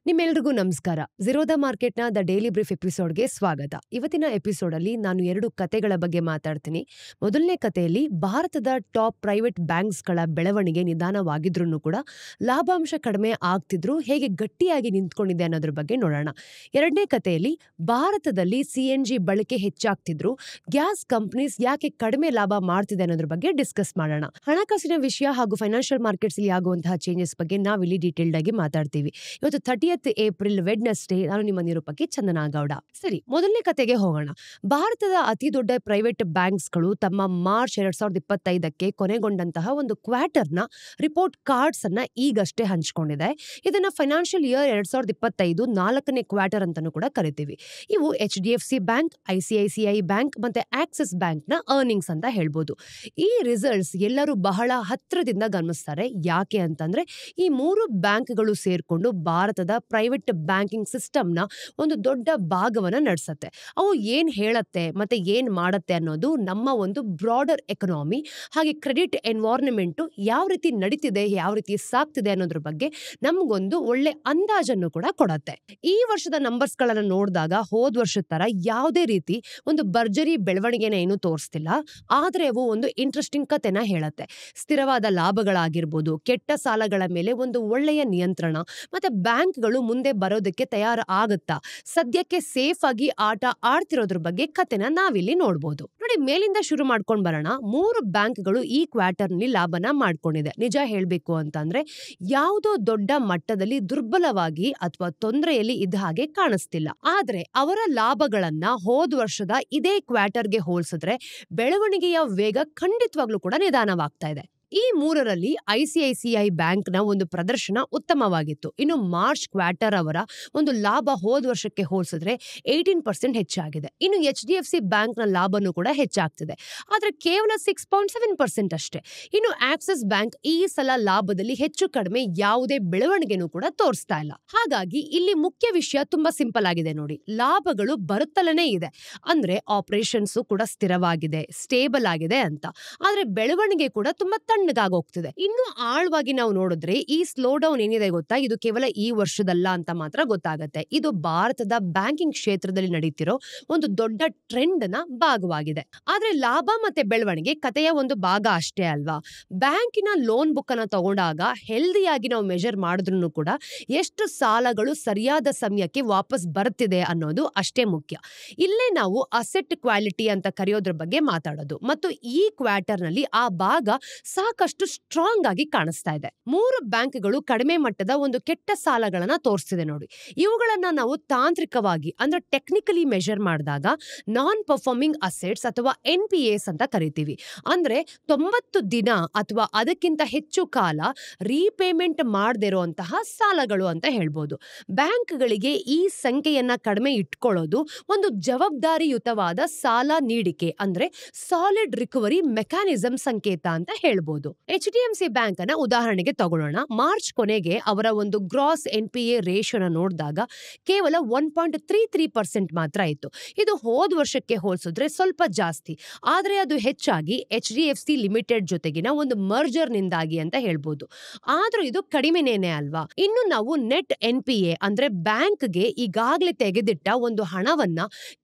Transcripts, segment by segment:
ನಿಮ್ಮೆಲ್ರಿಗೂ ನಮಸ್ಕಾರ. ಝೀರೋದ ಮಾರ್ಕೆಟ್ನ the daily brief ಎಪಿಸೋಡ್ಗೆ ಸ್ವಾಗತ. ಇವತ್ತಿನ ಎಪಿಸೋಡಲ್ಲಿ ನಾನು 2 ಕತೆಗಳ ಬಗ್ಗೆ ಮಾತಾಡ್ತೀನಿ. ಮೊದಲನೇ ಕಥೆಯಲ್ಲಿ ಭಾರತದ ಟಾಪ್ ಪ್ರೈವೇಟ್ ಬ್ಯಾಂಕ್ಸ್ಗಳ ಬೆಳವಣಿಗೆ ನಿಧಾನವಾಗಿದ್ರೂ ಕೂಡ ಲಾಭಾಂಶ ಕಡಿಮೆ ಆಗ್ತಿದ್ರು ಹೇಗೆ ಗಟ್ಟಿಯಾಗಿ ನಿಂತ್ಕೊಂಡಿದೆ ಅನ್ನೋದ್ರ ಬಗ್ಗೆ ನೋಡೋಣ. ಎರಡನೇ ಕಥೆಯಲ್ಲಿ ಭಾರತದಲ್ಲಿ CNG ಬಳಕೆ ಹೆಚ್ಚಾಗ್ತಿದ್ರು ಗ್ಯಾಸ್ ಕಂಪನೀಸ್ ಯಾಕೆ ಕಡಿಮೆ ಲಾಭ ಮಾಡ್ತಿದೆ ಅನ್ನೋದ್ರ ಬಗ್ಗೆ ಡಿಸ್ಕಸ್ ಮಾಡೋಣ. ಹಣಕಾಸಿನ ವಿಷಯ ಹಾಗೂ ಫೈನಾನ್ಷಿಯಲ್ ಮಾರ್ಕೆಟ್ಸ್ ಅಲ್ಲಿ ಆಗುವಂತಹ ಚೇಂಜಸ್ ಬಗ್ಗೆ ನಾವಿಲ್ಲಿ ಡೀಟೇಲ್ಡ್ ಆಗಿ ಮಾತಾಡ್ತೀವಿ. ಇವತ್ತು 30th ಏಪ್ರಿಲ್ ವೆಡ್ನೆಸ್ಡೇ. ನಾನು ನಿಮ್ಮ ನಿರೂಪಕಿ ಚಂದನಾ ಗೌಡ. ಸರಿ, ಮೊದಲನೇ ಕತೆಗೆ ಹೋಗೋಣ. ಭಾರತದ ಅತಿ ದೊಡ್ಡ ಪ್ರೈವೇಟ್ ಬ್ಯಾಂಕ್ಸ್ಗಳು ತಮ್ಮ ಮಾರ್ಚ್ 2025ಕ್ಕೆ ಕೊನೆಗೊಂಡಂತಹ ಒಂದು ಕ್ವಾರ್ಟರ್ನ ರಿಪೋರ್ಟ್ ಕಾರ್ಡ್ಸ್ ಅನ್ನ ಈಗಷ್ಟೇ ಹಂಚಿಕೊಂಡಿದೆ. ಇದನ್ನ ಫೈನಾನ್ಷಿಯಲ್ ಇಯರ್ 2025 4ನೇ ಕ್ವಾರ್ಟರ್ ಅಂತಾನೂ ಕೂಡ ಕರಿತೀವಿ. ಇವು HDFC ಬ್ಯಾಂಕ್, ICICI ಬ್ಯಾಂಕ್ ಮತ್ತೆ ಆಕ್ಸಿಸ್ ಬ್ಯಾಂಕ್ ನ ಅರ್ನಿಂಗ್ಸ್ ಅಂತ ಹೇಳ್ಬೋದು. ಈ ರಿಸಲ್ಟ್ಸ್ ಎಲ್ಲರೂ ಬಹಳ ಹತ್ರದಿಂದ ಗಮನಿಸ್ತಾರೆ. ಯಾಕೆ ಅಂತಂದ್ರೆ ಈ 3 ಬ್ಯಾಂಕ್ಗಳು ಸೇರ್ಕೊಂಡು ಭಾರತದ ಪ್ರೈವೇಟ್ ಬ್ಯಾಂಕಿಂಗ್ ಸಿಸ್ಟಮ್ನ ಒಂದು ದೊಡ್ಡ ಭಾಗವನ್ನ ನಡೆಸುತ್ತೆ. ಅವು ಏನ್ ಹೇಳತ್ತೆ ಮತ್ತೆ ಏನ್ ಮಾಡತ್ತೆ ಅನ್ನೋದು ನಮ್ಮ ಒಂದು ಬ್ರಾಡರ್ ಎಕನಾಮಿ ಹಾಗೆ ಕ್ರೆಡಿಟ್ ಎನ್ವೈರನ್ಮೆಂಟ್ ಯಾವ ರೀತಿ ನಡೀತಿದೆ, ಯಾವ ರೀತಿ ಸಾಕ್ತಿದೆ ಅನ್ನೋದ್ರ ಬಗ್ಗೆ ನಮ್ಗೊಂದು ಒಳ್ಳೆ ಅಂದಾಜನ್ನು ಕೂಡ ಕೊಡತ್ತೆ. ಈ ವರ್ಷದ ನಂಬರ್ಸ್ ಗಳನ್ನ ನೋಡಿದಾಗ ಹೋದ್ ವರ್ಷದ ತರ ಯಾವುದೇ ರೀತಿ ಒಂದು ಭರ್ಜರಿ ಬೆಳವಣಿಗೆನ ಏನು ತೋರಿಸ್ತಿಲ್ಲ. ಆದ್ರೆ ಅವು ಒಂದು ಇಂಟ್ರೆಸ್ಟಿಂಗ್ ಕತೆನ ಹೇಳತ್ತೆ. ಸ್ಥಿರವಾದ ಲಾಭಗಳಾಗಿರ್ಬೋದು, ಕೆಟ್ಟ ಸಾಲಗಳ ಮೇಲೆ ಒಂದು ಒಳ್ಳೆಯ ನಿಯಂತ್ರಣ ಮತ್ತೆ ಬ್ಯಾಂಕ್ಗಳು ಮುಂದೆ ಬರೋದಕ್ಕೆ ತಯಾರು ಆಗುತ್ತಾ, ಸದ್ಯಕ್ಕೆ ಸೇಫ್ ಆಗಿ ಆಟ ಆಡ್ತಿರೋದ್ರ ಬಗ್ಗೆ ಕತೆನ ನಾವಿಲ್ಲಿ ನೋಡ್ಬೋದು. ನೋಡಿ, ಮೇಲಿಂದ ಶುರು ಮಾಡ್ಕೊಂಡ್ ಬರೋಣ. 3 ಬ್ಯಾಂಕ್ಗಳು ಈ ಕ್ವಾರ್ಟರ್ ನಲ್ಲಿ ಲಾಭನ ಮಾಡ್ಕೊಂಡಿದೆ. ನಿಜ ಹೇಳ್ಬೇಕು ಅಂತಂದ್ರೆ ಯಾವುದೋ ದೊಡ್ಡ ಮಟ್ಟದಲ್ಲಿ ದುರ್ಬಲವಾಗಿ ಅಥವಾ ತೊಂದರೆಯಲ್ಲಿ ಇದ್ದ ಹಾಗೆ ಕಾಣಿಸ್ತಿಲ್ಲ. ಆದ್ರೆ ಅವರ ಲಾಭಗಳನ್ನ ಹೋದ ವರ್ಷದ ಇದೇ ಕ್ವಾರ್ಟರ್ಗೆ ಹೋಲಿಸಿದ್ರೆ ಬೆಳವಣಿಗೆಯ ವೇಗ ಖಂಡಿತವಾಗ್ಲೂ ಕೂಡ ನಿಧಾನವಾಗ್ತಾ ಇದೆ. ಈ 3ರಲ್ಲಿ ICICI ಬ್ಯಾಂಕ್ ನ ಒಂದು ಪ್ರದರ್ಶನ ಉತ್ತಮವಾಗಿತ್ತು. ಇನ್ನು ಮಾರ್ಚ್ ಕ್ವಾರ್ಟರ್ ಅವರ ಒಂದು ಲಾಭ ಹೋದ ವರ್ಷಕ್ಕೆ ಹೋಲಿಸಿದ್ರೆ 18% ಹೆಚ್ಚಾಗಿದೆ. ಇನ್ನು HDFC ಬ್ಯಾಂಕ್ ನ ಲಾಭನೂ ಕೂಡ ಹೆಚ್ಚಾಗ್ತಿದೆ, ಆದ್ರೆ ಕೇವಲ 6.7% ಅಷ್ಟೇ. ಇನ್ನು ಆಕ್ಸಿಸ್ ಬ್ಯಾಂಕ್ ಈ ಸಲ ಲಾಭದಲ್ಲಿ ಹೆಚ್ಚು ಕಡಿಮೆ ಯಾವುದೇ ಬೆಳವಣಿಗೆನೂ ಕೂಡ ತೋರಿಸ್ತಾ ಇಲ್ಲ. ಹಾಗಾಗಿ ಇಲ್ಲಿ ಮುಖ್ಯ ವಿಷಯ ತುಂಬಾ ಸಿಂಪಲ್ ಆಗಿದೆ ನೋಡಿ. ಲಾಭಗಳು ಬರುತ್ತಲೇ ಇದೆ ಅಂದ್ರೆ ಆಪರೇಷನ್ಸ್ ಕೂಡ ಸ್ಥಿರವಾಗಿದೆ, ಸ್ಟೇಬಲ್ ಆಗಿದೆ ಅಂತ. ಆದ್ರೆ ಬೆಳವಣಿಗೆ ಕೂಡ ತುಂಬಾ ತಣ್ಣಗಾಗೋಗ್ತಿದೆ. ಇನ್ನು ಆಳವಾಗಿ ನಾವು ನೋಡಿದ್ರೆ ಈ ಸ್ಲೋ ಡೌನ್ ಏನಿದೆ ಗೊತ್ತಾ, ಇದು ಕೇವಲ ಈ ವರ್ಷದಲ್ಲ ಅಂತ ಮಾತ್ರ ಗೊತ್ತಾಗತ್ತೆ. ಇದು ಭಾರತದ ಬ್ಯಾಂಕಿಂಗ್ ಕ್ಷೇತ್ರದಲ್ಲಿ ನಡೀತಿರೋ ಒಂದು ದೊಡ್ಡ ಟ್ರೆಂಡ್ ನ ಭಾಗವಾಗಿದೆ. ಆದ್ರೆ ಲಾಭ ಮತ್ತೆ ಬೆಳವಣಿಗೆ ಕಥೆಯ ಒಂದು ಭಾಗ ಅಷ್ಟೇ ಅಲ್ವಾ. ಬ್ಯಾಂಕಿನ ಲೋನ್ ಬುಕ್ ಅನ್ನ ತಗೊಂಡಾಗ ಹೆಲ್ದಿಯಾಗಿ ನಾವು ಮೆಜರ್ ಮಾಡಿದ್ರು ಕೂಡ ಎಷ್ಟು ಸಾಲಗಳು ಸರಿಯಾದ ಸಮಯಕ್ಕೆ ವಾಪಸ್ ಬರ್ತಿದೆ ಅನ್ನೋದು ಅಷ್ಟೇ ಮುಖ್ಯ. ಇಲ್ಲೇ ನಾವು ಅಸೆಟ್ ಕ್ವಾಲಿಟಿ ಅಂತ ಕರೆಯೋದ್ರ ಬಗ್ಗೆ ಮಾತಾಡೋದು. ಮತ್ತು ಈ ಕ್ವಾರ್ಟರ್ ನಲ್ಲಿ ಆ ಭಾಗ ಸಾಕಷ್ಟು ಸ್ಟ್ರಾಂಗ್ ಆಗಿ ಕಾಣಿಸ್ತಾ ಇದೆ. 3 ಬ್ಯಾಂಕ್ಗಳು ಕಡಿಮೆ ಮಟ್ಟದ ಒಂದು ಕೆಟ್ಟ ಸಾಲಗಳನ್ನ ತೋರಿಸ್ತಿದೆ ನೋಡಿ. ಇವುಗಳನ್ನ ನಾವು ತಾಂತ್ರಿಕವಾಗಿ ಅಂದ್ರೆ ಟೆಕ್ನಿಕಲಿ ಮೆಜರ್ ಮಾಡಿದಾಗ ನಾನ್ ಪರ್ಫಾರ್ಮಿಂಗ್ ಅಸೆಟ್ಸ್ ಅಥವಾ NPAs ಅಂತ ಕರಿತೀವಿ. ಅಂದ್ರೆ 90 ದಿನ ಅಥವಾ ಅದಕ್ಕಿಂತ ಹೆಚ್ಚು ಕಾಲ ರೀಪೇಮೆಂಟ್ ಮಾಡದೇ ಇರುವಂತಹ ಸಾಲಗಳು ಅಂತ ಹೇಳ್ಬೋದು. ಬ್ಯಾಂಕ್ಗಳಿಗೆ ಈ ಸಂಖ್ಯೆಯನ್ನ ಕಡಿಮೆ ಇಟ್ಕೊಳ್ಳೋದು ಒಂದು ಜವಾಬ್ದಾರಿಯುತವಾದ ಸಾಲ ನೀಡಿಕೆ ಅಂದ್ರೆ ಸಾಲಿಡ್ ರಿಕವರಿ ಮೆಕ್ಯಾನಿಸಮ್ ಸಂಕೇತ ಅಂತ ಹೇಳ್ಬೋದು. HDFC ಬ್ಯಾಂಕ್ ಅನ್ನ ಉದಾಹರಣೆಗೆ ತಗೊಳ್ಳೋಣ. ಮಾರ್ಚ್ ಕೊನೆಗೆ ಅವರ ಒಂದು ಗ್ರಾಸ್ NPA ರೇಷಿಯೋನ ನೋಡಿದಾಗ ಕೇವಲ 1.33% ಮಾತ್ರ ಇತ್ತು. ಇದು ಹೋದ ವರ್ಷಕ್ಕೆ ಹೋಲಿಸಿದ್ರೆ ಸ್ವಲ್ಪ ಜಾಸ್ತಿ, ಆದ್ರೆ ಅದು ಹೆಚ್ಚಾಗಿ HDFC ಲಿಮಿಟೆಡ್ ಜೊತೆಗಿನ ಒಂದು ಮರ್ಜರ್ ನಿಂದಾಗಿ ಅಂತ ಹೇಳ್ಬೋದು. ಆದ್ರೂ ಇದು ಕಡಿಮೆನೇನೆ ಅಲ್ವಾ. ಇನ್ನು ನಾವು ನೆಟ್ NPA ಅಂದ್ರೆ ಬ್ಯಾಂಕ್ಗೆ ಈಗಾಗಲೇ ತೆಗೆದಿಟ್ಟ ಒಂದು ಹಣವನ್ನ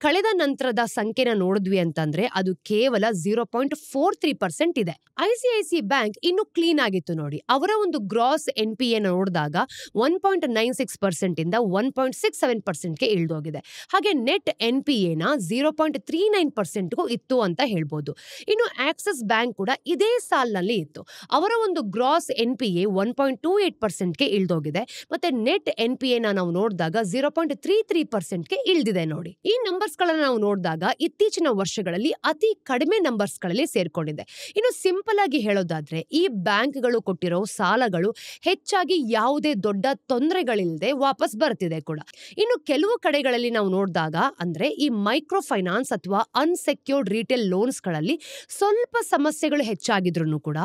ಕಳೆದ ನಂತರದ ಸಂಖ್ಯೆನ ನೋಡಿದ್ವಿ ಅಂತಂದ್ರೆ ಅದು ಕೇವಲ 0.43% ಇದೆ. ICICI ಬ್ಯಾಂಕ್ ಇನ್ನು ಕ್ಲೀನ್ ಆಗಿತ್ತು ನೋಡಿ. ಅವರ ಒಂದು ಗ್ರಾಸ್ NPA ನೋಡಿದಾಗ 1.96% ಇಂದ 1.67% ಗೆ ಇಳಿದೋಗಿದೆ. ಹಾಗೆ ನೆಟ್ NPA ನ 0.39% ಇತ್ತು ಅಂತ ಹೇಳ್ಬೋದು. ಇನ್ನು ಆಕ್ಸಿಸ್ ಬ್ಯಾಂಕ್ ಕೂಡ ಇದೇ ಸಾಲಿನಲ್ಲಿ ಇತ್ತು. ಅವರ ಒಂದು ಗ್ರಾಸ್ NPA 1.28% ಗೆ ಇಳಿದೋಗಿದೆ. ಮತ್ತೆ ನೆಟ್ NPA ನಾವು ನೋಡಿದಾಗ 0.33% ಗೆ ಇಳಿದಿದೆ ನೋಡಿ. ಈ ನಂಬರ್ಸ್ ಗಳನ್ನ ನಾವು ನೋಡಿದಾಗ ಇತ್ತೀಚಿನ ವರ್ಷಗಳಲ್ಲಿ ಅತಿ ಕಡಿಮೆ ನಂಬರ್ಸ್ ಗಳಲ್ಲಿ ಸೇರ್ಕೊಂಡಿದೆ. ಇನ್ನು ಸಿಂಪಲ್ ಆಗಿ ಹೇಳೋದಾದ್ರೆ ಈ ಬ್ಯಾಂಕ್ಗಳು ಕೊಟ್ಟಿರೋ ಸಾಲಗಳು ಹೆಚ್ಚಾಗಿ ಯಾವುದೇ ದೊಡ್ಡ ತೊಂದರೆಗಳಿಲ್ಲದೆ ವಾಪಸ್ ಬರ್ತಿದೆ ಕೂಡ. ಇನ್ನು ಕೆಲವು ಕಡೆಗಳಲ್ಲಿ ನಾವು ನೋಡಿದಾಗ ಅಂದ್ರೆ ಈ ಮೈಕ್ರೋ ಫೈನಾನ್ಸ್ ಅಥವಾ ಅನ್ಸೆಕ್ಯೂರ್ಡ್ ರಿಟೇಲ್ ಲೋನ್ಸ್ ಗಳಲ್ಲಿ ಸ್ವಲ್ಪ ಸಮಸ್ಯೆಗಳು ಹೆಚ್ಚಾಗಿದ್ರು ಕೂಡ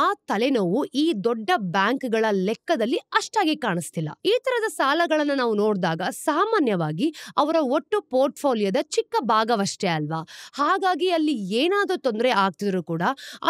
ಆ ತಲೆನೋವು ಈ ದೊಡ್ಡ ಬ್ಯಾಂಕ್ಗಳ ಲೆಕ್ಕದಲ್ಲಿ ಅಷ್ಟಾಗಿ ಕಾಣಿಸ್ತಿಲ್ಲ. ಈ ತರದ ಸಾಲಗಳನ್ನ ನಾವು ನೋಡಿದಾಗ ಸಾಮಾನ್ಯವಾಗಿ ಅವರ ಒಟ್ಟು ಪೋರ್ಟ್ಫೋಲಿಯೋದ ಚಿಕ್ಕ ಭಾಗವಷ್ಟೇ ಅಲ್ವಾ. ಹಾಗಾಗಿ ಅಲ್ಲಿ ಏನಾದರೂ ತೊಂದರೆ ಆಗ್ತಿದ್ರು ಕೂಡ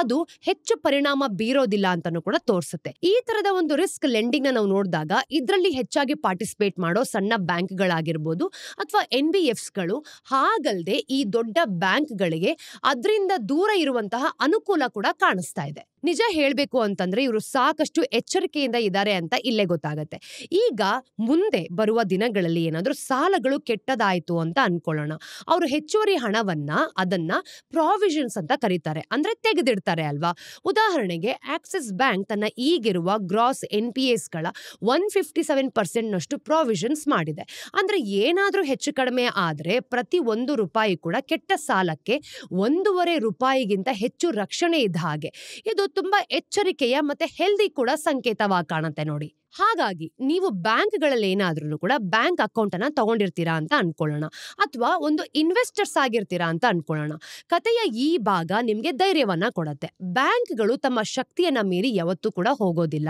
ಅದು ಹೆಚ್ಚು ಪರಿಣಾಮ ಬೀರೋದಿಲ್ಲ ಅಂತಾನೂ ಕೂಡ ತೋರಿಸುತ್ತೆ. ಈ ತರದ ಒಂದು ರಿಸ್ಕ್ ಲೆಂಡಿಂಗ್ ನ ನಾವು ನೋಡಿದಾಗ ಇದರಲ್ಲಿ ಹೆಚ್ಚಾಗಿ ಪಾರ್ಟಿಸಿಪೇಟ್ ಮಾಡೋ ಸಣ್ಣ ಬ್ಯಾಂಕ್ಗಳಾಗಿರ್ಬೋದು ಅಥವಾ NBFCಗಳು, ಹಾಗಲ್ದೆ ಈ ದೊಡ್ಡ ಬ್ಯಾಂಕ್ಗಳಿಗೆ ಅದರಿಂದ ದೂರ ಇರುವಂತಹ ಅನುಕೂಲ ಕೂಡ ಕಾಣಿಸ್ತಾ ಇದೆ. ನಿಜ ಹೇಳ್ಬೇಕು ಅಂತಂದ್ರೆ ಇವರು ಸಾಕಷ್ಟು ಎಚ್ಚರಿಕೆಯಿಂದ ಇದ್ದಾರೆ ಅಂತ ಇಲ್ಲೇ ಗೊತ್ತಾಗತ್ತೆ. ಈಗ ಮುಂದೆ ಬರುವ ದಿನಗಳಲ್ಲಿ ಏನಾದ್ರೂ ಸಾಲಗಳು ಕೆಟ್ಟದಾಯ್ತು ಅಂತ ಅನ್ಕೊಳ್ಳೋಣ, ಅವರು ಹೆಚ್ಚುವರಿ ಹಣವನ್ನ ಅದನ್ನ ಪ್ರಾವಿಷನ್ಸ್ ಅಂತ ಕರೀತಾರೆ, ಅಂದ್ರೆ ತೆಗೆದಿಡ್ತಾರೆ ಅಲ್ವಾ. ಉದಾಹರಣೆಗೆ ಆಕ್ಸಿಸ್ ಬ್ಯಾಂಕ್ ತನ್ನ ಈಗಿರುವ ಗ್ರಾಸ್ NPAsಗಳ 157% ನಷ್ಟು ಪ್ರಾವಿಷನ್ಸ್ ಮಾಡಿದೆ. ಅಂದ್ರೆ ಏನಾದ್ರೂ ಹೆಚ್ಚು ಕಡಿಮೆ ಆದ್ರೆ ಪ್ರತಿ ₹1 ಕೂಡ ಕೆಟ್ಟ ಸಾಲಕ್ಕೆ ₹1.5 ಹೆಚ್ಚು ರಕ್ಷಣೆ ಇದ್ದ ಹಾಗೆ. ಇದು ತುಂಬಾ ಎಚ್ಚರಿಕೆಯ ಮತ್ತೆ ಹೆಲ್ದಿ ಕೂಡ ಸಂಕೇತವಾಗಿ ಕಾಣುತ್ತೆ ನೋಡಿ. ಹಾಗಾಗಿ ನೀವು ಬ್ಯಾಂಕ್ಗಳಲ್ಲಿ ಏನಾದ್ರೂ ಕೂಡ ಬ್ಯಾಂಕ್ ಅಕೌಂಟ್ ಅನ್ನ ತಗೊಂಡಿರ್ತೀರಾ ಅಂತ ಅನ್ಕೊಳ್ಳೋಣ, ಅಥವಾ ಒಂದು ಇನ್ವೆಸ್ಟರ್ಸ್ ಆಗಿರ್ತೀರಾ ಅಂತ ಅನ್ಕೊಳ್ಳೋಣ. ಕಥೆಯ ಈ ಭಾಗ ನಿಮ್ಗೆ ಧೈರ್ಯವನ್ನ ಕೊಡತ್ತೆ. ಬ್ಯಾಂಕ್ಗಳು ತಮ್ಮ ಶಕ್ತಿಯನ್ನ ಮೀರಿ ಯಾವತ್ತೂ ಕೂಡ ಹೋಗೋದಿಲ್ಲ.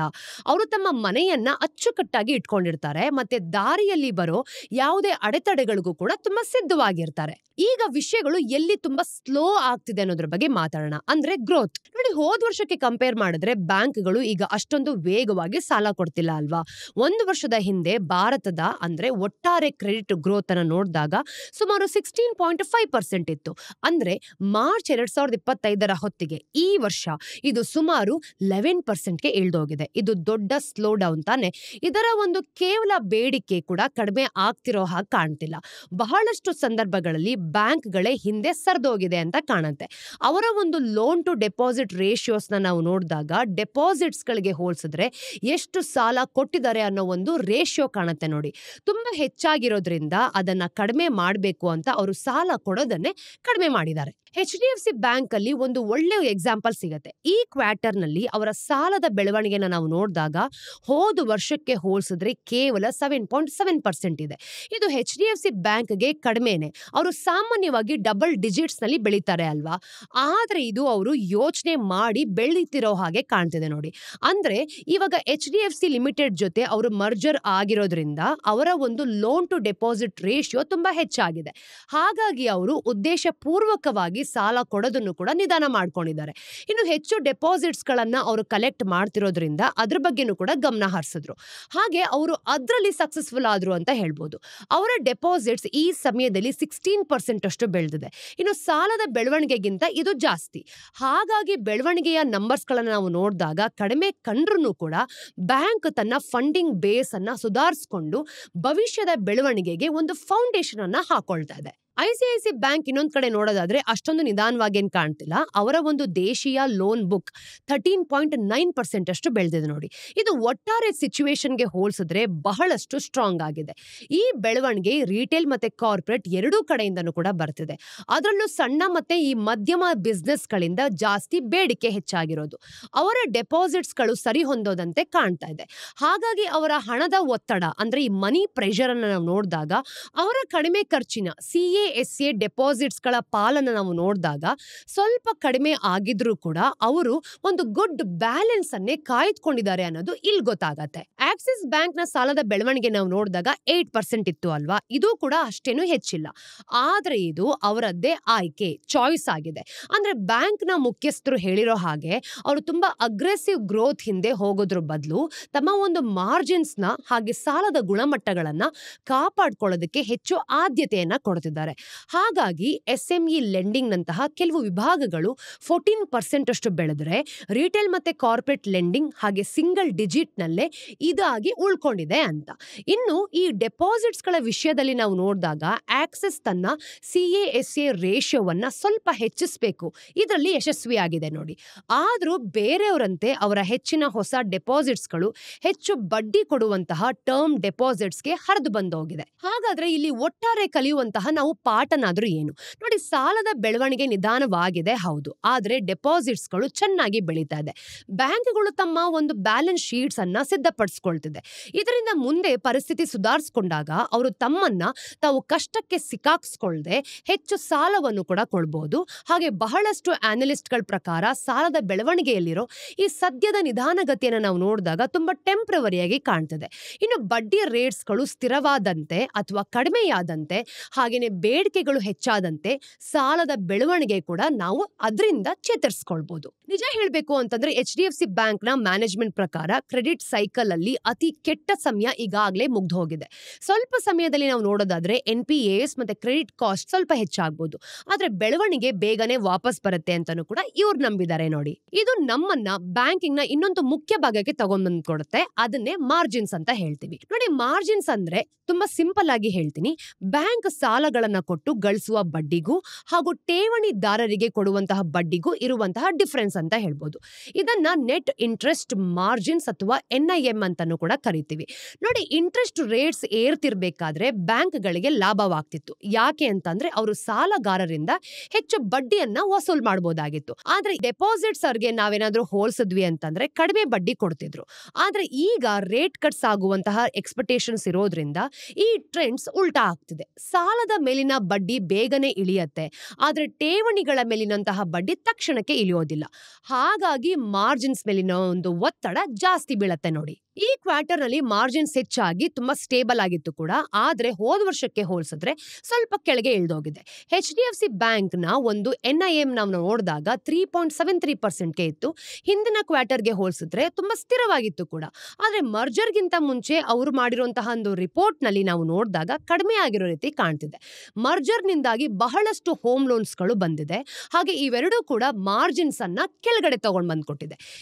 ಅವರು ತಮ್ಮ ಮನೆಯನ್ನ ಅಚ್ಚುಕಟ್ಟಾಗಿ ಇಟ್ಕೊಂಡಿರ್ತಾರೆ, ಮತ್ತೆ ದಾರಿಯಲ್ಲಿ ಬರೋ ಯಾವುದೇ ಅಡೆತಡೆಗಳಿಗೂ ಕೂಡ ತುಂಬಾ ಸಿದ್ಧವಾಗಿರ್ತಾರೆ. ಈಗ ವಿಷಯಗಳು ಎಲ್ಲಿ ತುಂಬಾ ಸ್ಲೋ ಆಗ್ತಿದೆ ಅನ್ನೋದ್ರ ಬಗ್ಗೆ ಮಾತಾಡೋಣ, ಅಂದ್ರೆ ಗ್ರೋತ್. ನೋಡಿ, ಹೋದ ವರ್ಷಕ್ಕೆ ಕಂಪೇರ್ ಮಾಡಿದ್ರೆ ಬ್ಯಾಂಕ್ಗಳು ಈಗ ಅಷ್ಟೊಂದು ವೇಗವಾಗಿ ಸಾಲ ಕೊಡ್ತಿಲ್ಲ ಅಲ್ವಾ. ಒಂದು ವರ್ಷದ ಹಿಂದೆ ಭಾರತದ ಅಂದ್ರೆ ಒಟ್ಟಾರೆ ಕ್ರೆಡಿಟ್ ಗ್ರೋತ್ ಅನ್ನ ನೋಡಿದಾಗ ಸುಮಾರು 16.5% ಇತ್ತು. ಅಂದ್ರೆ ಮಾರ್ಚ್ 2025 ಹೊತ್ತಿಗೆ ಈ ವರ್ಷ ಇದು ಸುಮಾರು 11%ಗೆ ಇಳಿದೋಗಿದೆ. ಇದು ದೊಡ್ಡ ಸ್ಲೋ ಡೌನ್ ತಾನೆ. ಇದರ ಒಂದು ಕೇವಲ ಬೇಡಿಕೆ ಕೂಡ ಕಡಿಮೆ ಆಗ್ತಿರೋ ಹಾಗೆ ಕಾಣ್ತಿಲ್ಲ. ಬಹಳಷ್ಟು ಸಂದರ್ಭಗಳಲ್ಲಿ ಬ್ಯಾಂಕ್ಗಳೇ ಹಿಂದೆ ಸರ್ದೋಗಿದೆ ಅಂತ ಕಾಣುತ್ತೆ. ಅವರ ಒಂದು ಲೋನ್ ಟು ಡೆಪಾಸಿಟ್ ರೇಷಿಯೋಸ್ ನಾವು ನೋಡಿದಾಗ ಡೆಪಾಸಿಟ್ಸ್ ಗಳಿಗೆ ಹೋಲಿಸಿದ್ರೆ ಎಷ್ಟು ಸಾಲ ಕೊಟ್ಟಿದ್ದಾರೆ ಅನ್ನೋ ಒಂದು ರೇಷಿಯೋ ಕಾಣುತ್ತೆ ನೋಡಿ. ತುಂಬಾ ಹೆಚ್ಚಾಗಿರೋದ್ರಿಂದ ಅದನ್ನ ಕಡಿಮೆ ಮಾಡಬೇಕು ಅಂತ ಅವರು ಸಾಲ ಕೊಡೋದನ್ನೇ ಕಡಿಮೆ ಮಾಡಿದ್ದಾರೆ. HDFC ಬ್ಯಾಂಕ್ ಅಲ್ಲಿ ಒಂದು ಒಳ್ಳೆ ಎಕ್ಸಾಂಪಲ್ ಸಿಗತ್ತೆ. ಈ ಕ್ವಾರ್ಟರ್ ನಲ್ಲಿ ಅವರ ಸಾಲದ ಬೆಳವಣಿಗೆನ ನಾವು ನೋಡಿದಾಗ ಹೋದ ವರ್ಷಕ್ಕೆ ಹೋಲಿಸಿದ್ರೆ ಕೇವಲ 7.7% ಇದೆ. ಇದು HDFC ಬ್ಯಾಂಕ್ಗೆ ಕಡಿಮೆನೆ. ಅವರು ಸಾಮಾನ್ಯವಾಗಿ ಡಬಲ್ ಡಿಜಿಟ್ಸ್ ನಲ್ಲಿ ಬೆಳೀತಾರೆ ಅಲ್ವಾ, ಆದ್ರೆ ಇದು ಅವರು ಯೋಚನೆ ಮಾಡಿ ಬೆಳೀತಿರೋ ಹಾಗೆ ಕಾಣ್ತಿದೆ ನೋಡಿ. ಅಂದ್ರೆ ಇವಾಗ HDFC ಲಿಮಿಟೆಡ್ ಜೊತೆ ಅವರು ಮರ್ಜರ್ ಆಗಿರೋದ್ರಿಂದ ಅವರ ಒಂದು ಲೋನ್ ಟು ಡೆಪಾಸಿಟ್ ರೇಷಿಯೋ ತುಂಬಾ ಹೆಚ್ಚಾಗಿದೆ. ಹಾಗಾಗಿ ಅವರು ಉದ್ದೇಶ ಪೂರ್ವಕವಾಗಿ ಸಾಲ ಕೊಡೋದನ್ನು ಕೂಡ ನಿಧಾನ ಮಾಡ್ಕೊಂಡಿದ್ದಾರೆ. ಇನ್ನು ಹೆಚ್ಚು ಡೆಪಾಸಿಟ್ಸ್ ಗಳನ್ನ ಅವರು ಕಲೆಕ್ಟ್ ಮಾಡ್ತಿರೋದ್ರಿಂದ ಅದ್ರ ಬಗ್ಗೆನೂ ಕೂಡ ಗಮನ ಹರಿಸಿದ್ರು. ಹಾಗೆ ಅವರು ಅದರಲ್ಲಿ ಸಕ್ಸಸ್ಫುಲ್ ಆದ್ರು ಅಂತ ಹೇಳ್ಬೋದು. ಅವರ ಡೆಪಾಸಿಟ್ಸ್ ಈ ಸಮಯದಲ್ಲಿ 16% ಅಷ್ಟು ಬೆಳೆದಿದೆ. ಇನ್ನು ಸಾಲದ ಬೆಳವಣಿಗೆಗಿಂತ ಇದು ಜಾಸ್ತಿ. ಹಾಗಾಗಿ ಬೆಳವಣಿಗೆಯ ನಂಬರ್ಸ್ ಗಳನ್ನ ನಾವು ನೋಡಿದಾಗ ಕಡಿಮೆ ಕಂಡ್ರೂ ಕೂಡ ಬ್ಯಾಂಕ್ ತನ್ನ ಫಂಡಿಂಗ್ ಬೇಸ್ ಅನ್ನ ಸುಧಾರಿಸಿಕೊಂಡು ಭವಿಷ್ಯದ ಬೆಳವಣಿಗೆಗೆ ಒಂದು ಫೌಂಡೇಶನ್ ಅನ್ನ ಹಾಕೊಳ್ತಾ ಇದೆ. ICICI ಬ್ಯಾಂಕ್ ಇನ್ನೊಂದ್ ಕಡೆ ನೋಡೋದಾದ್ರೆ ಅಷ್ಟೊಂದು ನಿಧಾನವಾಗಿ ಏನ್ ಕಾಣ್ತಿಲ್ಲ. ಅವರ ಒಂದು ದೇಶೀಯ ಲೋನ್ ಬುಕ್ 13.9% ಅಷ್ಟು ಬೆಳೆದಿದೆ ನೋಡಿ. ಇದು ಒಟ್ಟಾರೆ ಸಿಚುವೇಶನ್ಗೆ ಹೋಲಿಸಿದ್ರೆ ಬಹಳಷ್ಟು ಸ್ಟ್ರಾಂಗ್ ಆಗಿದೆ. ಈ ಬೆಳವಣಿಗೆ ರಿಟೇಲ್ ಮತ್ತೆ ಕಾರ್ಪೊರೇಟ್ ಎರಡೂ ಕಡೆಯಿಂದನೂ ಕೂಡ ಬರ್ತಿದೆ. ಅದರಲ್ಲೂ ಸಣ್ಣ ಮತ್ತೆ ಈ ಮಧ್ಯಮ ಬಿಸ್ನೆಸ್ ಗಳಿಂದ ಜಾಸ್ತಿ ಬೇಡಿಕೆ ಹೆಚ್ಚಾಗಿರೋದು. ಅವರ ಡೆಪಾಸಿಟ್ಸ್ ಗಳು ಸರಿ ಹೊಂದೋದಂತೆ ಕಾಣ್ತಾ ಇದೆ. ಹಾಗಾಗಿ ಅವರ ಹಣದ ಒತ್ತಡ ಅಂದ್ರೆ ಈ ಮನಿ ಪ್ರೆಷರ್ ಅನ್ನ ನಾವು ನೋಡಿದಾಗ ಅವರ ಕಡಿಮೆ ಖರ್ಚಿನ CASA ಡೆಪಾಸಿಟ್ಸ್ ಗಳ ಪಾಲನ್ನು ನಾವು ನೋಡಿದಾಗ ಸ್ವಲ್ಪ ಕಡಿಮೆ ಆಗಿದ್ರೂ ಕೂಡ ಅವರು ಒಂದು ಗುಡ್ ಬ್ಯಾಲೆನ್ಸ್ ಅನ್ನೇ ಕಾಯ್ದುಕೊಂಡಿದ್ದಾರೆ ಅನ್ನೋದು ಇಲ್ಲಿ ಗೊತ್ತಾಗತ್ತೆ. ಆಕ್ಸಿಸ್ ಬ್ಯಾಂಕ್ ನ ಸಾಲದ ಬೆಳವಣಿಗೆ ನಾವು ನೋಡಿದಾಗ 8% ಇತ್ತು ಅಲ್ವಾ. ಇದು ಕೂಡ ಅಷ್ಟೇನು ಹೆಚ್ಚಿಲ್ಲ. ಆದ್ರೆ ಇದು ಅವರದ್ದೇ ಆಯ್ಕೆ, ಚಾಯ್ಸ್ ಆಗಿದೆ. ಅಂದ್ರೆ ಬ್ಯಾಂಕ್ ನ ಮುಖ್ಯಸ್ಥರು ಹೇಳಿರೋ ಹಾಗೆ ಅವರು ತುಂಬಾ ಅಗ್ರೆಸಿವ್ ಗ್ರೋತ್ ಹಿಂದೆ ಹೋಗೋದ್ರ ಬದಲು ತಮ್ಮ ಒಂದು ಮಾರ್ಜಿನ್ಸ್ ನ ಹಾಗೆ ಸಾಲದ ಗುಣಮಟ್ಟಗಳನ್ನ ಕಾಪಾಡ್ಕೊಳ್ಳೋದಕ್ಕೆ ಹೆಚ್ಚು ಆದ್ಯತೆಯನ್ನ ಕೊಡ್ತಿದ್ದಾರೆ. ಹಾಗಾಗಿ SME ಲೆಂಡಿಂಗ್ ನಂತಹ ಕೆಲವು ವಿಭಾಗಗಳು 14% ಅಷ್ಟು ಬೆಳೆದ್ರೆ ರಿಟೇಲ್ ಮತ್ತೆ ಕಾರ್ಪೊರೇಟ್ ಲೆಂಡಿಂಗ್ ಹಾಗೆ ಸಿಂಗಲ್ ಡಿಜಿಟ್ ನಲ್ಲೇ ಇದಾಗಿ ಉಳ್ಕೊಂಡಿದೆ ಅಂತ. ಇನ್ನು ಈ ಡೆಪಾಸಿಟ್ಸ್ ಗಳ ವಿಷಯದಲ್ಲಿ ನಾವು ನೋಡಿದಾಗ ಆಕ್ಸಿಸ್ ತನ್ನ CASA ರೇಷಿಯೋವನ್ನ ಸ್ವಲ್ಪ ಹೆಚ್ಚಿಸಬೇಕು, ಇದರಲ್ಲಿ ಯಶಸ್ವಿಯಾಗಿದೆ ನೋಡಿ. ಆದ್ರೂ ಬೇರೆಯವರಂತೆ ಅವರ ಹೆಚ್ಚಿನ ಹೊಸ ಡೆಪಾಸಿಟ್ಸ್ ಗಳು ಹೆಚ್ಚು ಬಡ್ಡಿ ಕೊಡುವಂತಹ ಟರ್ಮ್ ಡೆಪಾಸಿಟ್ಸ್ಗೆ ಹರಿದು ಬಂದೋಗಿದೆ. ಹಾಗಾದ್ರೆ ಇಲ್ಲಿ ಒಟ್ಟಾರೆ ಕಲಿಯುವಂತಹ ನಾವು ಪಾಠನಾದ್ರೂ ಏನು ನೋಡಿ. ಸಾಲದ ಬೆಳವಣಿಗೆ ನಿಧಾನವಾಗಿದೆ ಹೌದು, ಆದ್ರೆ ಡೆಪಾಸಿಟ್ಸ್ ಗಳು ಚೆನ್ನಾಗಿ ಬೆಳೀತಾ ಇದೆ. ಬ್ಯಾಂಕ್ಗಳು ತಮ್ಮ ಒಂದು ಬ್ಯಾಲೆನ್ಸ್ ಶೀಟ್ಸ್ ಅನ್ನ ಸಿದ್ಧಪಡಿಸಿಕೊಳ್ತಿದೆ. ಇದರಿಂದ ಮುಂದೆ ಪರಿಸ್ಥಿತಿ ಸುಧಾರಿಸಿಕೊಂಡಾಗ ಅವರು ತಮ್ಮನ್ನ ತಾವು ಕಷ್ಟಕ್ಕೆ ಸಿಕ್ಕಾಕ್ಸ್ಕೊಳ್ಳದೆ ಹೆಚ್ಚು ಸಾಲವನ್ನು ಕೂಡ ಕೊಡಬಹುದು. ಹಾಗೆ ಬಹಳಷ್ಟು ಅನಲಿಸ್ಟ್ ಗಳ ಪ್ರಕಾರ ಸಾಲದ ಬೆಳವಣಿಗೆಯಲ್ಲಿರೋ ಈ ಸದ್ಯದ ನಿಧಾನಗತಿಯನ್ನು ನಾವು ನೋಡಿದಾಗ ತುಂಬಾ ಟೆಂಪ್ರವರಿಯಾಗಿ ಕಾಣ್ತದೆ. ಇನ್ನು ಬಡ್ಡಿ ರೇಟ್ಸ್ ಗಳು ಸ್ಥಿರವಾದಂತೆ ಅಥವಾ ಕಡಿಮೆಯಾದಂತೆ ಹಾಗೇನೆ ಬೇಡಿಕೆಗಳು ಹೆಚ್ಚಾದಂತೆ ಸಾಲದ ಬೆಳವಣಿಗೆ ಕೂಡ ನಾವು ಅದರಿಂದ ಚೇತರಿಸ್ಕೊಳ್ಬಹುದು. ನಿಜ ಹೇಳ್ಬೇಕು ಅಂತಂದ್ರೆ HDFC ಬ್ಯಾಂಕ್ ನ ಮ್ಯಾನೇಜ್ಮೆಂಟ್ ಪ್ರಕಾರ ಕ್ರೆಡಿಟ್ ಸೈಕಲ್ ಅಲ್ಲಿ ಅತಿ ಕೆಟ್ಟ ಸಮಯ ಈಗಾಗಲೇ ಮುಗ್ದು ಹೋಗಿದೆ. ಸ್ವಲ್ಪ ಸಮಯದಲ್ಲಿ ನಾವು ನೋಡೋದಾದ್ರೆ NPAs ಮತ್ತೆ ಕ್ರೆಡಿಟ್ ಕಾಸ್ಟ್ ಸ್ವಲ್ಪ ಹೆಚ್ಚಾಗಬಹುದು, ಆದ್ರೆ ಬೆಳವಣಿಗೆ ಬೇಗನೆ ವಾಪಸ್ ಬರುತ್ತೆ ಅಂತಾನು ಕೂಡ ಇವ್ರು ನಂಬಿದ್ದಾರೆ ನೋಡಿ. ಇದು ನಮ್ಮನ್ನ ಬ್ಯಾಂಕಿಂಗ್ ನ ಇನ್ನೊಂದು ಮುಖ್ಯ ಭಾಗಕ್ಕೆ ತಗೊಂಡ್ಬಂದ್ಕೊಡುತ್ತೆ, ಅದನ್ನೇ ಮಾರ್ಜಿನ್ಸ್ ಅಂತ ಹೇಳ್ತೀವಿ ನೋಡಿ. ಮಾರ್ಜಿನ್ಸ್ ಅಂದ್ರೆ ತುಂಬಾ ಸಿಂಪಲ್ ಆಗಿ ಹೇಳ್ತೀನಿ, ಬ್ಯಾಂಕ್ ಸಾಲಗಳನ್ನ ಕೊಟ್ಟು ಗಳಿಸುವ ಬಡ್ಡಿಗೂ ಹಾಗೂ ಠೇವಣಿದಾರರಿಗೆ ಕೊಡುವಂತಹ ಬಡ್ಡಿಗೂ ಇರುವಂತಹ ಡಿಫರೆನ್ಸ್ ಅಂತ ಹೇಳ್ಬೋದು. ಇದನ್ನ ನೆಟ್ ಇಂಟ್ರೆಸ್ಟ್ ಮಾರ್ಜಿನ್ಸ್ ಅಥವಾ NIM ಅಂತಾನು ಕೂಡ ಕರಿತೀವಿ ನೋಡಿ. ಇಂಟ್ರೆಸ್ಟ್ ರೇಟ್ಸ್ ಏರ್ತಿರ್ಬೇಕಾದ್ರೆ ಬ್ಯಾಂಕ್ಗಳಿಗೆ ಲಾಭವಾಗ್ತಿತ್ತು. ಯಾಕೆ ಅಂತಂದ್ರೆ ಅವರು ಸಾಲಗಾರರಿಂದ ಹೆಚ್ಚು ಬಡ್ಡಿಯನ್ನ ವಸೂಲ್ ಮಾಡಬಹುದಾಗಿತ್ತು. ಆದ್ರೆ ಡೆಪಾಸಿಟ್ಸ್ ಅವ್ರಿಗೆ ನಾವೇನಾದ್ರೂ ಹೋಲಿಸಿದ್ವಿ ಅಂತಂದ್ರೆ ಕಡಿಮೆ ಬಡ್ಡಿ ಕೊಡ್ತಿದ್ರು. ಆದ್ರೆ ಈಗ ರೇಟ್ ಕಟ್ಸ್ ಆಗುವಂತಹ ಎಕ್ಸ್ಪೆಕ್ಟೇಷನ್ಸ್ ಇರೋದ್ರಿಂದ ಈ ಟ್ರೆಂಡ್ಸ್ ಉಲ್ಟಾ ಆಗ್ತಿದೆ. ಸಾಲದ ಮೇಲಿನ ಬಡ್ಡಿ ಬೇಗನೆ ಇಳಿಯತ್ತೆ, ಆದ್ರೆ ಠೇವಣಿಗಳ ಮೇಲಿನಂತಹ ಬಡ್ಡಿ ತಕ್ಷಣಕ್ಕೆ ಇಳಿಯೋದಿಲ್ಲ. ಹಾಗಾಗಿ ಮಾರ್ಜಿನ್ಸ್ ಮೇಲಿನ ಒಂದು ಒತ್ತಡ ಜಾಸ್ತಿ ಬೀಳತ್ತೆ ನೋಡಿ. ಈ ಕ್ವಾರ್ಟರ್ ನಲ್ಲಿ ಮಾರ್ಜಿನ್ಸ್ ಹೆಚ್ಚಾಗಿ ತುಂಬಾ ಸ್ಟೇಬಲ್ ಆಗಿತ್ತು ಕೂಡ, ಆದ್ರೆ ಹೋದ ವರ್ಷಕ್ಕೆ ಹೋಲಿಸಿದ್ರೆ ಸ್ವಲ್ಪ ಕೆಳಗೆ ಇಳಿದೋಗಿದೆ. HDFC ಬ್ಯಾಂಕ್ ನ ಒಂದು NIM ನಾವು ನೋಡಿದಾಗ 3.73% ಇತ್ತು. ಹಿಂದಿನ ಕ್ವಾರ್ಟರ್ಗೆ ಹೋಲಿಸಿದ್ರೆ ತುಂಬಾ ಸ್ಥಿರವಾಗಿತ್ತು ಕೂಡ. ಆದ್ರೆ ಮರ್ಜರ್ ಗಿಂತ ಮುಂಚೆ ಅವರು ಮಾಡಿರುವಂತಹ ಒಂದು ರಿಪೋರ್ಟ್ ನಲ್ಲಿ ನಾವು ನೋಡಿದಾಗ ಕಡಿಮೆ ಆಗಿರೋ ರೀತಿ ಕಾಣ್ತಿದೆ. ಮರ್ಜರ್ ನಿಂದಾಗಿ ಬಹಳಷ್ಟು ಹೋಮ್ ಲೋನ್ಸ್ ಗಳು ಬಂದಿದೆ. ಹಾಗೆ ಇವೆರಡೂ ಕೂಡ ಮಾರ್ಜಿನ್ಸ್ ಅನ್ನ ಕೆಳಗಡೆ ತಗೊಂಡ್ ಬಂದ್ಕೊಟ್ಟಿದೆ.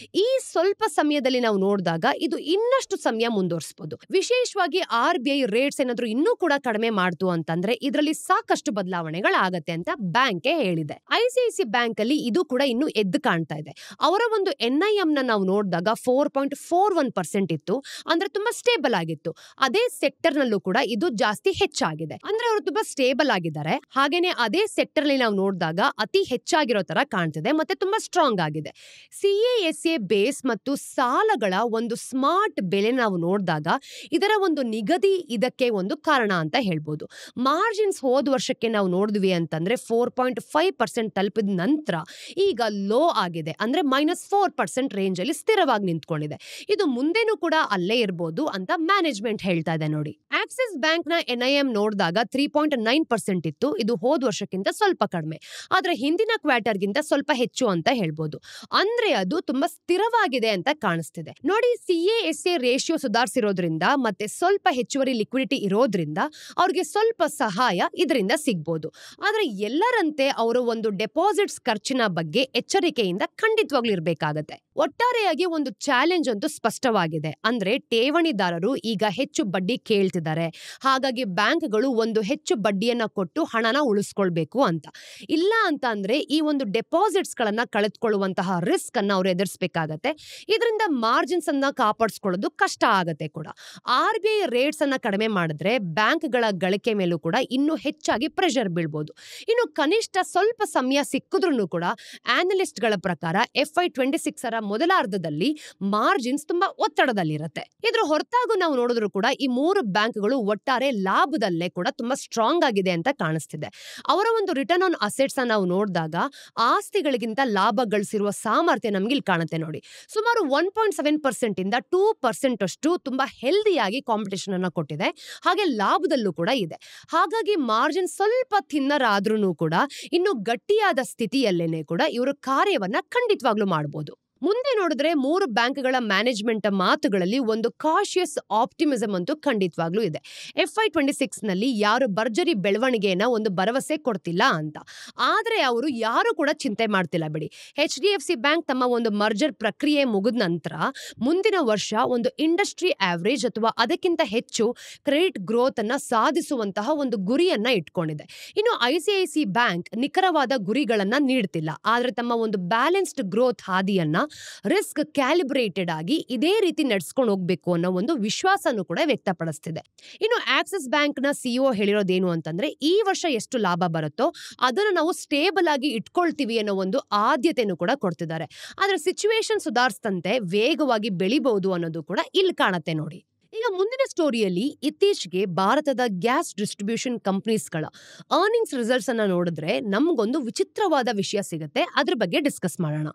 ಈ ಸ್ವಲ್ಪ ಸಮಯದಲ್ಲಿ ನಾವು ನೋಡಿದಾಗ ಇದು ಇನ್ನಷ್ಟು ಸಮಯ ಮುಂದುವರಿಸಬಹುದು. ವಿಶೇಷವಾಗಿ RBI ರೇಟ್ಸ್ ಏನಾದ್ರೂ ಇನ್ನೂ ಕೂಡ ಕಡಿಮೆ ಮಾಡ್ತು ಅಂತಂದ್ರೆ ಇದರಲ್ಲಿ ಸಾಕಷ್ಟು ಬದಲಾವಣೆಗಳಾಗತ್ತೆ ಅಂತ ಬ್ಯಾಂಕ್ ಹೇಳಿದೆ. ICICI ಬ್ಯಾಂಕ್ ಅಲ್ಲಿ ಇದು ಕೂಡ ಇನ್ನು ಎದ್ದು ಕಾಣ್ತಾ ಇದೆ. ಅವರ ಒಂದು NIM ನ ನಾವು ನೋಡಿದಾಗ 4.41% ಇತ್ತು, ಅಂದ್ರೆ ತುಂಬಾ ಸ್ಟೇಬಲ್ ಆಗಿತ್ತು. ಅದೇ ಸೆಕ್ಟರ್ ನಲ್ಲೂ ಕೂಡ ಇದು ಜಾಸ್ತಿ ಹೆಚ್ಚಾಗಿದೆ, ಅಂದ್ರೆ ಅವರು ತುಂಬಾ ಸ್ಟೇಬಲ್ ಆಗಿದ್ದಾರೆ. ಹಾಗೇನೆ ಅದೇ ಸೆಕ್ಟರ್ ಅಲ್ಲಿ ನಾವು ನೋಡಿದಾಗ ಅತಿ ಹೆಚ್ಚಾಗಿರೋ ತರ ಕಾಣ್ತಿದೆ ಮತ್ತೆ ತುಂಬಾ ಸ್ಟ್ರಾಂಗ್ ಆಗಿದೆ. CASA ಬೇಸ್ ಮತ್ತು ಸಾಲಗಳ ಒಂದು ಸ್ಮಾರ್ಟ್ ಬೆಲೆ ನಾವು ನೋಡಿದಾಗ ಇದರ ಒಂದು ನಿಗದಿ ಇದಕ್ಕೆ ಒಂದು ಕಾರಣ ಅಂತ ಹೇಳ್ಬೋದು. ಮಾರ್ಜಿನ್ಸ್ ಹೋದ ವರ್ಷಕ್ಕೆ ನಾವು ನೋಡಿದ್ವಿ ಅಂತಂದ್ರೆ 4.5% ತಲುಪಿದ ನಂತರ ಈಗ ಲೋ ಆಗಿದೆ, ಅಂದ್ರೆ -4% ರೇಂಜ್ ಅಲ್ಲಿ ಸ್ಥಿರವಾಗಿ ನಿಂತ್ಕೊಂಡಿದೆ. ಇದು ಮುಂದೆನೂ ಕೂಡ ಅಲ್ಲೇ ಇರಬಹುದು ಅಂತ ಮ್ಯಾನೇಜ್ಮೆಂಟ್ ಹೇಳ್ತಾ ಇದೆ ನೋಡಿ. ಆಕ್ಸಿಸ್ ಬ್ಯಾಂಕ್ ನ NIM ನೋಡಿದಾಗ 3.9% ಇತ್ತು, ಇದು ಹೋದ ವರ್ಷಕ್ಕಿಂತ ಸ್ವಲ್ಪ ಕಡಿಮೆ, ಆದ್ರೆ ಹಿಂದಿನ ಕ್ವಾರ್ಟರ್ ಗಿಂತ ಸ್ವಲ್ಪ ಹೆಚ್ಚು ಅಂತ ಹೇಳ್ಬೋದು. ಅಂದ್ರೆ ಅದು ತುಂಬಾ ಸ್ಥಿರವಾಗಿದೆ ಅಂತ ಕಾಣಿಸ್ತಿದೆ ನೋಡಿ. CASA ರೇಷಿಯೋ ಸುಧಾರಿಸಿರೋದ್ರಿಂದ ಮತ್ತೆ ಸ್ವಲ್ಪ ಹೆಚ್ಚುವರಿ ಲಿಕ್ವಿಡಿಟಿ ಇರೋದ್ರಿಂದ ಅವ್ರಿಗೆ ಸ್ವಲ್ಪ ಸಹಾಯ ಇದರಿಂದ ಸಿಗ್ಬೋದು. ಆದ್ರೆ ಎಲ್ಲರಂತೆ ಅವರು ಒಂದು ಡೆಪಾಸಿಟ್ಸ್ ಖರ್ಚಿನ ಬಗ್ಗೆ ಎಚ್ಚರಿಕೆಯಿಂದ ಖಂಡಿತವಾಗ್ಲೂ ಇರಬೇಕಾಗತ್ತೆ. ಒಟ್ಟಾರೆಯಾಗಿ ಒಂದು ಚಾಲೆಂಜ್ ಅಂತೂ ಸ್ಪಷ್ಟವಾಗಿದೆ, ಅಂದ್ರೆ ಠೇವಣಿದಾರರು ಈಗ ಹೆಚ್ಚು ಬಡ್ಡಿ ಕೇಳ್ತಿದ್ದಾರೆ. ಹಾಗಾಗಿ ಬ್ಯಾಂಕ್ಗಳು ಒಂದು ಹೆಚ್ಚು ಬಡ್ಡಿಯನ್ನ ಕೊಟ್ಟು ಹಣನ ಉಳಿಸ್ಕೊಳ್ಬೇಕು ಅಂತ. ಇಲ್ಲ ಅಂತ ಅಂದ್ರೆ ಈ ಒಂದು ಡೆಪಾಸಿಟ್ಸ್ ಗಳನ್ನ ಕಳೆದುಕೊಳ್ಳುವಂತಹ ರಿಸ್ಕ್ ಅನ್ನ ಅವರು ಎದುರಿಸಬೇಕಾಗತ್ತೆ. ಇದರಿಂದ ಮಾರ್ಜಿನ್ಸ್ ಅನ್ನ ಕಾಪಾಡಿಸ್ಕೊಳ್ಳೋದು ಕಷ್ಟ ಆಗತ್ತೆ ಕೂಡ. RBI ರೇಟ್ಸ್ ಅನ್ನ ಕಡಿಮೆ ಮಾಡಿದ್ರೆ ಬ್ಯಾಂಕ್ಗಳ ಗಳಿಕೆ ಮೇಲೂ ಕೂಡ ಇನ್ನೂ ಹೆಚ್ಚಾಗಿ ಪ್ರೆಷರ್ ಬೀಳ್ಬೋದು. ಇನ್ನು ಕನಿಷ್ಠ ಸ್ವಲ್ಪ ಸಮಯ ಸಿಕ್ಕಿದ್ರೂ ಕೂಡ ಆನಲಿಸ್ಟ್ ಗಳ ಪ್ರಕಾರ FY26 ಮೊದಲಾರ್ಧದಲ್ಲಿ ಮಾರ್ಜಿನ್ಸ್ ತುಂಬಾ ಒತ್ತಡದಲ್ಲಿರುತ್ತೆ. ಇದ್ರ ಹೊರತಾಗೂ ನಾವು ನೋಡಿದ್ರು ಕೂಡ ಈ ಮೂರು ಬ್ಯಾಂಕ್ಗಳು ಒಟ್ಟಾರೆ ಲಾಭದಲ್ಲೇ ಕೂಡ ತುಂಬಾ ಸ್ಟ್ರಾಂಗ್ ಆಗಿದೆ ಅಂತ ಕಾಣಿಸ್ತಿದೆ. ಅವರ ಒಂದು ರಿಟರ್ನ್ ಆನ್ ಅಸೆಟ್ಸ್ ನಾವು ನೋಡಿದಾಗ ಆಸ್ತಿಗಳಿಗಿಂತ ಲಾಭ ಗಳಿಸಿರುವ ಸಾಮರ್ಥ್ಯ ನಮ್ಗೆ ಇಲ್ಲಿ ಕಾಣುತ್ತೆ ನೋಡಿ. ಸುಮಾರು 1.7% ಇಂದ 2% ಅಷ್ಟು ತುಂಬಾ ಹೆಲ್ದಿಯಾಗಿ ಕಾಂಪಿಟೇಷನ್ ಅನ್ನ ಕೊಟ್ಟಿದೆ. ಹಾಗೆ ಲಾಭದಲ್ಲೂ ಕೂಡ ಇದೆ. ಹಾಗಾಗಿ ಮಾರ್ಜಿನ್ ಸ್ವಲ್ಪ ಥಿನ್ನರ್ ಆದ್ರೂ ಕೂಡ ಇನ್ನು ಗಟ್ಟಿಯಾದ ಸ್ಥಿತಿಯಲ್ಲೇನೆ ಕೂಡ ಇವರು ಕಾರ್ಯವನ್ನ ಖಂಡಿತವಾಗ್ಲೂ ಮಾಡಬಹುದು. ಮುಂದೆ ನೋಡಿದ್ರೆ ಮೂರು ಬ್ಯಾಂಕ್ಗಳ ಮ್ಯಾನೇಜ್ಮೆಂಟ್ ಮಾತುಗಳಲ್ಲಿ ಒಂದು ಕಾಶಿಯಸ್ ಆಪ್ಟಿಮಿಸಂ ಅಂತೂ ಖಂಡಿತವಾಗ್ಲೂ ಇದೆ. FY26 ನಲ್ಲಿ ಯಾರು ಭರ್ಜರಿ ಬೆಳವಣಿಗೆಯನ್ನ ಒಂದು ಭರವಸೆ ಕೊಡ್ತಿಲ್ಲ ಅಂತ. ಆದ್ರೆ ಅವರು ಯಾರು ಕೂಡ ಚಿಂತೆ ಮಾಡ್ತಿಲ್ಲ ಬಿಡಿ. HDFC ಬ್ಯಾಂಕ್ ತಮ್ಮ ಒಂದು ಮರ್ಜರ್ ಪ್ರಕ್ರಿಯೆ ಮುಗಿದ ನಂತರ ಮುಂದಿನ ವರ್ಷ ಒಂದು ಇಂಡಸ್ಟ್ರಿ ಆವರೇಜ್ ಅಥವಾ ಅದಕ್ಕಿಂತ ಹೆಚ್ಚು ಕ್ರೆಡಿಟ್ ಗ್ರೋತ್ ಅನ್ನ ಸಾಧಿಸುವಂತಹ ಒಂದು ಗುರಿಯನ್ನ ಇಟ್ಕೊಂಡಿದೆ. ಇನ್ನು ICICI ಬ್ಯಾಂಕ್ ನಿಖರವಾದ ಗುರಿಗಳನ್ನ ನೀಡ್ತಿಲ್ಲ, ಆದ್ರೆ ತಮ್ಮ ಒಂದು ಬ್ಯಾಲೆನ್ಸ್ಡ್ ಗ್ರೋತ್ ಹಾದಿಯನ್ನ ರಿಸ್ಕ್ ಕ್ಯಾಲಿಬ್ರೇಟೆಡ್ ಆಗಿ ಇದೇ ರೀತಿ ನಡೆಸ್ಕೊಂಡು ಹೋಗ್ಬೇಕು ಅನ್ನೋ ಒಂದು ವಿಶ್ವಾಸನೂ ಕೂಡ ವ್ಯಕ್ತಪಡಿಸ್ತಿದೆ. ಇನ್ನು ಆಕ್ಸಿಸ್ ಬ್ಯಾಂಕ್ ನ CEO ಹೇಳಿರೋದೇನು ಅಂತಂದ್ರೆ ಈ ವರ್ಷ ಎಷ್ಟು ಲಾಭ ಬರುತ್ತೋ ಅದನ್ನು ನಾವು ಸ್ಟೇಬಲ್ ಆಗಿ ಇಟ್ಕೊಳ್ತೀವಿ ಅನ್ನೋ ಒಂದು ಆದ್ಯತೆನೂ ಕೂಡ ಕೊಡ್ತಿದ್ದಾರೆ. ಆದ್ರೆ ಸಿಚುವೇಶನ್ ಸುಧಾರಿಸಿದಂತೆ ವೇಗವಾಗಿ ಬೆಳಿಬಹುದು ಅನ್ನೋದು ಕೂಡ ಇಲ್ಲಿ ಕಾಣತ್ತೆ ನೋಡಿ. ಈಗ ಮುಂದಿನ ಸ್ಟೋರಿಯಲ್ಲಿ ಇತ್ತೀಚೆಗೆ ಭಾರತದ ಗ್ಯಾಸ್ ಡಿಸ್ಟ್ರಿಬ್ಯೂಷನ್ ಕಂಪನೀಸ್ಗಳ ಅರ್ನಿಂಗ್ಸ್ ರಿಸಲ್ಟ್ಸ್ ಅನ್ನ ನೋಡಿದ್ರೆ ನಮಗೊಂದು ವಿಚಿತ್ರವಾದ ವಿಷಯ ಸಿಗುತ್ತೆ. ಅದ್ರ ಬಗ್ಗೆ ಡಿಸ್ಕಸ್ ಮಾಡೋಣ.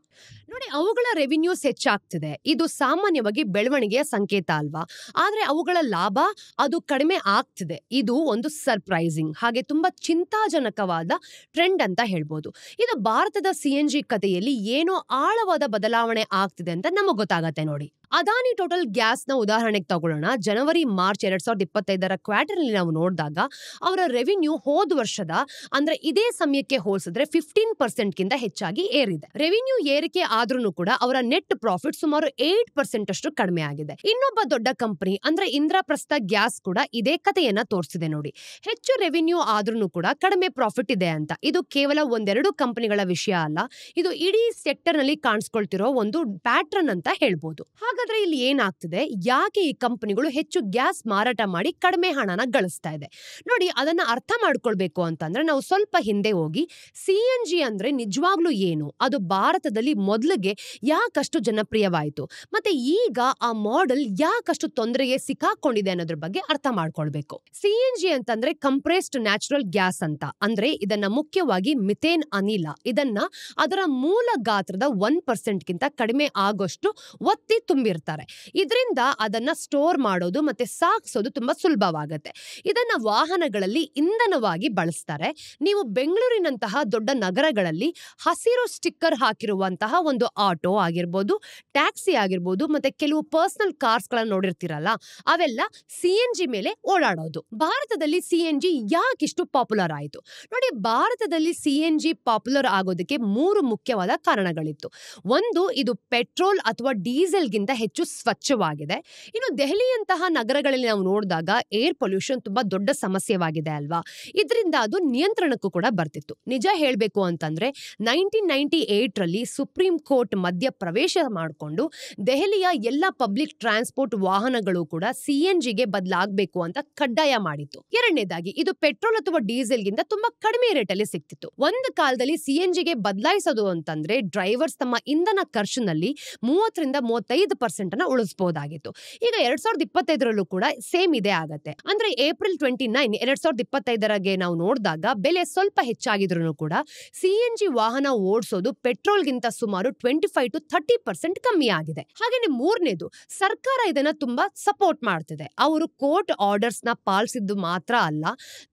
ನೋಡಿ, ಅವುಗಳ ರೆವಿನ್ಯೂಸ್ ಹೆಚ್ಚಾಗ್ತಿದೆ. ಇದು ಸಾಮಾನ್ಯವಾಗಿ ಬೆಳವಣಿಗೆಯ ಸಂಕೇತ ಅಲ್ವಾ? ಆದ್ರೆ ಅವುಗಳ ಲಾಭ ಅದು ಕಡಿಮೆ ಆಗ್ತಿದೆ. ಇದು ಒಂದು ಸರ್ಪ್ರೈಸಿಂಗ್ ಹಾಗೆ ತುಂಬಾ ಚಿಂತಾಜನಕವಾದ ಟ್ರೆಂಡ್ ಅಂತ ಹೇಳ್ಬೋದು. ಇದು ಭಾರತದ CNG ಕಥೆಯಲ್ಲಿ ಏನೋ ಆಳವಾದ ಬದಲಾವಣೆ ಆಗ್ತಿದೆ ಅಂತ ನಮಗೆ ಗೊತ್ತಾಗತ್ತೆ. ನೋಡಿ, ಅದಾನಿ ಟೋಟಲ್ ಗ್ಯಾಸ್ ನ ಉದಾಹರಣೆಗೆ ತಗೊಳ್ಳೋಣ. ಜನವರಿ ಮಾರ್ಚ್ 2025 ಕ್ವಾರ್ಟರ್ ಅಲ್ಲಿ ನಾವು ನೋಡಿದಾಗ ಅವರ ರೆವಿನ್ಯೂ ಹೋದ ವರ್ಷದ ಅಂದ್ರೆ ಇದೇ ಸಮಯಕ್ಕೆ ಹೋಲಿಸಿದ್ರೆ 15% ಗಿಂತ ಹೆಚ್ಚಾಗಿ ಏರಿದೆ. ರೆವಿನ್ಯೂ ಏರಿಕೆ ಆದ್ರೂ ಕೂಡ ಅವರ ನೆಟ್ ಪ್ರಾಫಿಟ್ ಸುಮಾರು 8% ಅಷ್ಟು ಕಡಿಮೆ ಆಗಿದೆ. ಇನ್ನೊಬ್ಬ ದೊಡ್ಡ ಕಂಪನಿ ಅಂದ್ರೆ ಇಂದ್ರಪ್ರಸ್ಥ ಗ್ಯಾಸ್ ಕೂಡ ಇದೇ ಕಥೆಯನ್ನ ತೋರಿಸಿದೆ. ನೋಡಿ, ಹೆಚ್ಚು ರೆವಿನ್ಯೂ ಆದ್ರೂ ಕೂಡ ಕಡಿಮೆ ಪ್ರಾಫಿಟ್ ಇದೆ ಅಂತ. ಇದು ಕೇವಲ ಒಂದೆರಡು ಕಂಪನಿಗಳ ವಿಷಯ ಅಲ್ಲ, ಇದು ಇಡೀ ಸೆಕ್ಟರ್ ನಲ್ಲಿ ಕಾಣಿಸ್ಕೊಳ್ತಿರೋ ಒಂದು ಪ್ಯಾಟ್ರನ್ ಅಂತ ಹೇಳ್ಬೋದು. ಹಾಗಾದ್ರೆ ಇಲ್ಲಿ ಏನಾಗ್ತಿದೆ? ಯಾಕೆ ಈ ಕಂಪನಿಗಳು ಹೆಚ್ಚು ಗ್ಯಾಸ್ ಮಾರಾಟ ಮಾಡಿ ಕಡಿಮೆ ಹಣನ ಗಳಿಸ್ತಾ ಇದೆ? ನೋಡಿ, ಅದನ್ನ ಅರ್ಥ ಮಾಡ್ಕೊಳ್ಬೇಕು ಅಂತಂದ್ರೆ ನಾವು ಸ್ವಲ್ಪ ಹಿಂದೆ ಹೋಗಿ CNG ಅಂದ್ರೆ ನಿಜವಾಗ್ಲೂ ಏನು, ಅದು ಭಾರತದಲ್ಲಿ ಮೊದಲಿಗೆ ಯಾಕಷ್ಟು ಜನಪ್ರಿಯವಾಯಿತು, ಮತ್ತೆ ಈಗ ಆ ಮಾಡೆಲ್ ಯಾಕಷ್ಟು ತೊಂದರೆಗೆ ಸಿಕ್ಕಾಕೊಂಡಿದೆ ಅನ್ನೋದ್ರ ಬಗ್ಗೆ ಅರ್ಥ ಮಾಡ್ಕೊಳ್ಬೇಕು. CNG ಅಂತಂದ್ರೆ ಕಂಪ್ರೆಸ್ಡ್ ನ್ಯಾಚುರಲ್ ಗ್ಯಾಸ್ ಅಂತ. ಅಂದ್ರೆ ಇದನ್ನ ಮುಖ್ಯವಾಗಿ ಮಿಥೇನ್ ಅನಿಲ, ಇದನ್ನ ಅದರ ಮೂಲ ಗಾತ್ರದ 1% ಗಿಂತ ಕಡಿಮೆ ಆಗೋಷ್ಟು ಒತ್ತಿ ತುಂಬಿರ್ತಾರೆ. ಇದರಿಂದ ಅದನ್ನ ಸ್ಟೋರ್ ಮಾಡೋದು ಮತ್ತೆ ಸಾಗಿಸೋದು ತುಂಬಾ ಸುಲಭವಾಗುತ್ತೆ. ಇದನ್ನ ವಾಹನಗಳಲ್ಲಿ ಇಂಧನವಾಗಿ ಬಳಸ್ತಾರೆ. ನೀವು ಬೆಂಗಳೂರಿನಂತಹ ದೊಡ್ಡ ನಗರಗಳಲ್ಲಿ ಹಸಿರು ಸ್ಟಿಕ್ಕರ್ ಹಾಕಿರುವಂತಹ ಒಂದು ಆಟೋ ಆಗಿರ್ಬೋದು, ಟ್ಯಾಕ್ಸಿ ಆಗಿರ್ಬೋದು, ಮತ್ತೆ ಕೆಲವು ಪರ್ಸನಲ್ ಕಾರ್ಸ್ ಗಳನ್ನ ನೋಡಿರ್ತೀರಲ್ಲ, ಅವೆಲ್ಲ CNG ಮೇಲೆ ಓಡಾಡೋದು. ಭಾರತದಲ್ಲಿ CNG ಯಾಕಿಷ್ಟು ಪಾಪ್ಯುಲರ್ ಆಯಿತು? ನೋಡಿ, ಭಾರತದಲ್ಲಿ CNG ಪಾಪ್ಯುಲರ್ ಆಗೋದಕ್ಕೆ 3 ಮುಖ್ಯವಾದ ಕಾರಣಗಳಿತ್ತು. ಒಂದು, ಇದು ಪೆಟ್ರೋಲ್ ಅಥವಾ ಡೀಸೆಲ್ ಗಿಂತ ಹೆಚ್ಚು ಸ್ವಚ್ಛವಾಗಿದೆ. ಇನ್ನು ದೆಹಲಿಯಂತಹ ನಗರಗಳಲ್ಲಿ ನಾವು ನೋಡಿದಾಗ ಏರ್ ಪೊಲ್ಯೂಷನ್ ತುಂಬಾ ದೊಡ್ಡ ಸಮಸ್ಯೆವಾಗಿದೆ ಅಲ್ವಾ? ಇದರಿಂದ ಅದು ನಿಯಂತ್ರಣಕ್ಕೂ ಕೂಡ ಬರ್ತಿತ್ತು. ನಿಜ ಹೇಳ್ಬೇಕು ಅಂತಂದ್ರೆ 1998 ರಲ್ಲಿ ಸುಪ್ರೀಂ ಕೋರ್ಟ್ ಮಧ್ಯ ಪ್ರವೇಶ ಮಾಡಿಕೊಂಡು ದೆಹಲಿಯ ಎಲ್ಲ ಪಬ್ಲಿಕ್ ಟ್ರಾನ್ಸ್ಪೋರ್ಟ್ ವಾಹನಗಳು ಕೂಡ CNGಗೆ ಬದಲಾಗಬೇಕು ಅಂತ ಕಡ್ಡಾಯ ಮಾಡಿತ್ತು. ಎರಡನೇದಾಗಿ, ಇದು ಪೆಟ್ರೋಲ್ ಅಥವಾ ಡೀಸೆಲ್ ಗಿಂತ ತುಂಬಾ ಕಡಿಮೆ ರೇಟ್ ಅಲ್ಲಿ ಸಿಕ್ತಿತ್ತು. ಒಂದು ಕಾಲದಲ್ಲಿ CNGಗೆ ಬದಲಾಯಿಸೋದು ಅಂತಂದ್ರೆ ಡ್ರೈವರ್ಸ್ ತಮ್ಮ ಇಂಧನ ಖರ್ಚಿನಲ್ಲಿ 30-35% ಉಳಿಸಬಹುದಾಗಿತ್ತು. ಈಗ 2025 ಕೂಡ ಸೇಮ್ ಇದೇ ಆಗತ್ತೆ. ಅಂದ್ರೆ ಏಪ್ರಿಲ್ 29, 2025 ನಾವು ನೋಡಿದಾಗ ಬೆಲೆ ಸ್ವಲ್ಪ ಹೆಚ್ಚಾಗಿದ್ರು ಕೂಡ CNG ವಾಹನ ಓಡಿಸೋದು ಪೆಟ್ರೋಲ್ ಗಿಂತ ಸುಮಾರು 25-30% ಕಮ್ಮಿ ಆಗಿದೆ. ಹಾಗೇನೆ ಮೂರನೇದು, ಸರ್ಕಾರ ಇದನ್ನ ತುಂಬಾ ಸಪೋರ್ಟ್ ಮಾಡ್ತಿದೆ. ಅವರು ಕೋರ್ಟ್ ಆರ್ಡರ್ಸ್ ನ ಪಾಲಿಸಿದ್ದು ಮಾತ್ರ ಅಲ್ಲ,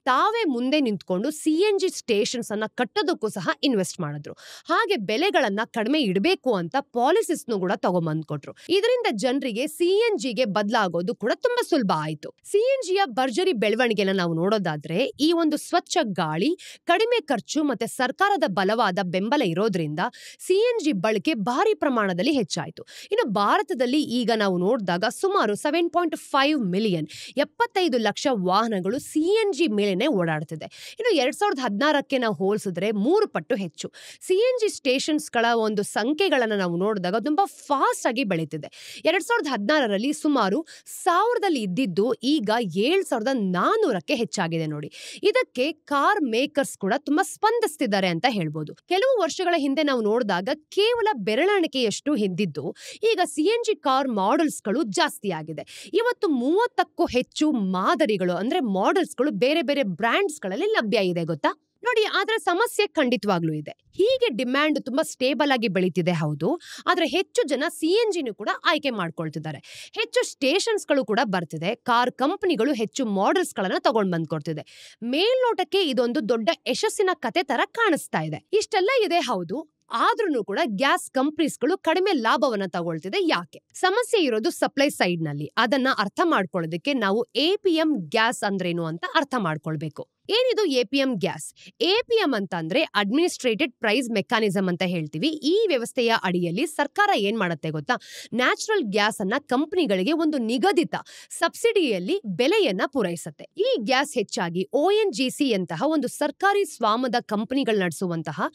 ತಾವೇ ಮುಂದೆ ನಿಂತ್ಕೊಂಡು CNG ಸ್ಟೇಷನ್ಸ್ ಅನ್ನ ಕಟ್ಟೋದಕ್ಕೂ ಸಹ ಇನ್ವೆಸ್ಟ್ ಮಾಡಿದ್ರು. ಹಾಗೆ ಬೆಲೆಗಳನ್ನ ಕಡಿಮೆ ಇಡಬೇಕು ಅಂತ ಪಾಲಿಸಿಸ್ ಕೂಡ ತಗೊಂಡ್ಬಂದ್ಕೊಟ್ರು. ಇದರಿಂದ ಜನರಿಗೆ CNGಗೆ ಬದಲಾಗೋದು ಕೂಡ ತುಂಬಾ ಸುಲಭ ಆಯ್ತು. CNGಯ ಭರ್ಜರಿ ಬೆಳವಣಿಗೆನ ನಾವು ನೋಡೋದಾದ್ರೆ ಈ ಒಂದು ಸ್ವಚ್ಛ ಗಾಳಿ, ಕಡಿಮೆ ಖರ್ಚು ಮತ್ತೆ ಸರ್ಕಾರದ ಬಲವಾದ ಬೆಂಬಲ ಇರೋದ್ರಿಂದ CNG ಬಳಕೆ ಭಾರಿ ಪ್ರಮಾಣದಲ್ಲಿ ಹೆಚ್ಚಾಯಿತು. ಇನ್ನು ಭಾರತದಲ್ಲಿ ಈಗ ನಾವು ನೋಡಿದಾಗ ಸುಮಾರು 7.5 ಮಿಲಿಯನ್ 75 ಲಕ್ಷ ವಾಹನಗಳು CNG ಮೇಲೆನೆ ಓಡಾಡ್ತಿದೆ. ಇನ್ನು 2016ಕ್ಕೆ ನಾವು ಹೋಲಿಸಿದ್ರೆ 3 ಪಟ್ಟು ಹೆಚ್ಚು. CNG ಸ್ಟೇಷನ್ಸ್ ಗಳ ಒಂದು ಸಂಖ್ಯೆಗಳನ್ನ ನಾವು ನೋಡಿದಾಗ ತುಂಬಾ ಫಾಸ್ಟ್ ಆಗಿ ಬೆಳೀತಿದೆ. 2016ರಲ್ಲಿ ಸುಮಾರು 1000 ಇದ್ದಿದ್ದು ಈಗ 7400ಕ್ಕೆ ಹೆಚ್ಚಾಗಿದೆ. ನೋಡಿ, ಇದಕ್ಕೆ ಕಾರ್ ಮೇಕರ್ಸ್ ಕೂಡ ತುಂಬಾ ಸ್ಪಂದಿಸ್ತಿದ್ದಾರೆ ಅಂತ ಹೇಳ್ಬೋದು. ಕೆಲವು ವರ್ಷಗಳ ಹಿಂದೆ ನಾವು ನೋಡಿದಾಗ ಕೇವಲ ಬೆರಳಿಕೆಯಷ್ಟು ಹಿಂದಿದ್ದು ಈಗ CNG ಕಾರ್ ಮಾಡೆಲ್ಸ್ ಗಳು ಜಾಸ್ತಿ ಆಗಿದೆ. ಇವತ್ತು 30ಕ್ಕೂ ಹೆಚ್ಚು ಮಾದರಿಗಳು ಅಂದ್ರೆ ಮಾಡೆಲ್ಸ್ ಗಳು ಬೇರೆ ಬೇರೆ ಬ್ರ್ಯಾಂಡ್ಸ್ ಗಳಲ್ಲಿ ಲಭ್ಯ ಇದೆ, ಗೊತ್ತಾ? ನೋಡಿ, ಆದ್ರೆ ಸಮಸ್ಯೆ ಖಂಡಿತವಾಗ್ಲೂ ಇದೆ. ಹೀಗೆ ಡಿಮ್ಯಾಂಡ್ ತುಂಬಾ ಸ್ಟೇಬಲ್ ಆಗಿ ಬೆಳೀತಿದೆ, ಹೌದು. ಆದ್ರೆ ಹೆಚ್ಚು ಜನ CNGನೂ ಕೂಡ ಆಯ್ಕೆ ಮಾಡ್ಕೊಳ್ತಿದ್ದಾರೆ. ಹೆಚ್ಚು ಸ್ಟೇಷನ್ಸ್ ಗಳು ಕೂಡ ಬರ್ತಿದೆ. ಕಾರ್ ಕಂಪನಿಗಳು ಹೆಚ್ಚು ಮಾಡೆಲ್ಸ್ ಗಳನ್ನ ತಗೊಂಡ್ ಬಂದ್ಕೊಡ್ತಿದೆ. ಮೇಲ್ನೋಟಕ್ಕೆ ಇದೊಂದು ದೊಡ್ಡ ಯಶಸ್ಸಿನ ಕತೆ ತರ ಕಾಣಿಸ್ತಾ ಇದೆ. ಇಷ್ಟೆಲ್ಲ ಇದೆ, ಹೌದು. ಆದ್ರೂ ಕೂಡ ಗ್ಯಾಸ್ ಕಂಪನೀಸ್ಗಳು ಕಡಿಮೆ ಲಾಭವನ್ನ ತಗೊಳ್ತಿದೆ. ಯಾಕೆ? ಸಮಸ್ಯೆ ಇರೋದು ಸಪ್ಲೈ ಸೈಡ್ ನಲ್ಲಿ. ಅದನ್ನ ಅರ್ಥ ಮಾಡ್ಕೊಳ್ಳೋದಕ್ಕೆ ನಾವು APM ಗ್ಯಾಸ್ ಅಂದ್ರೇನು ಅಂತ ಅರ್ಥ ಮಾಡ್ಕೊಳ್ಬೇಕು. ಏನಿದು APM ಗ್ಯಾಸ್? APM ಅಂತಂದ್ರೆ ಅಡ್ಮಿನಿಸ್ಟ್ರೇಟೆಡ್ ಪ್ರೈಸ್ ಮೆಕ್ಯಾನಿಸಮ್ ಅಂತ ಹೇಳ್ತೀವಿ. ಈ ವ್ಯವಸ್ಥೆಯ ಅಡಿಯಲ್ಲಿ ಸರ್ಕಾರ ಏನ್ ಮಾಡುತ್ತೆ ಗೊತ್ತಾ? ನ್ಯಾಚುರಲ್ ಗ್ಯಾಸ್ ಅನ್ನ ಕಂಪನಿಗಳಿಗೆ ಒಂದು ನಿಗದಿತ ಸಬ್ಸಿಡಿಯಲ್ಲಿ ಬೆಲೆಯನ್ನ ಪೂರೈಸುತ್ತೆ. ಈ ಗ್ಯಾಸ್ ಹೆಚ್ಚಾಗಿ ONGC ಅಂತಹ ಒಂದು ಸರ್ಕಾರಿ ಸ್ವಾಮ್ಯದ ಕಂಪನಿಗಳು ನಡೆಸುವಂತಹ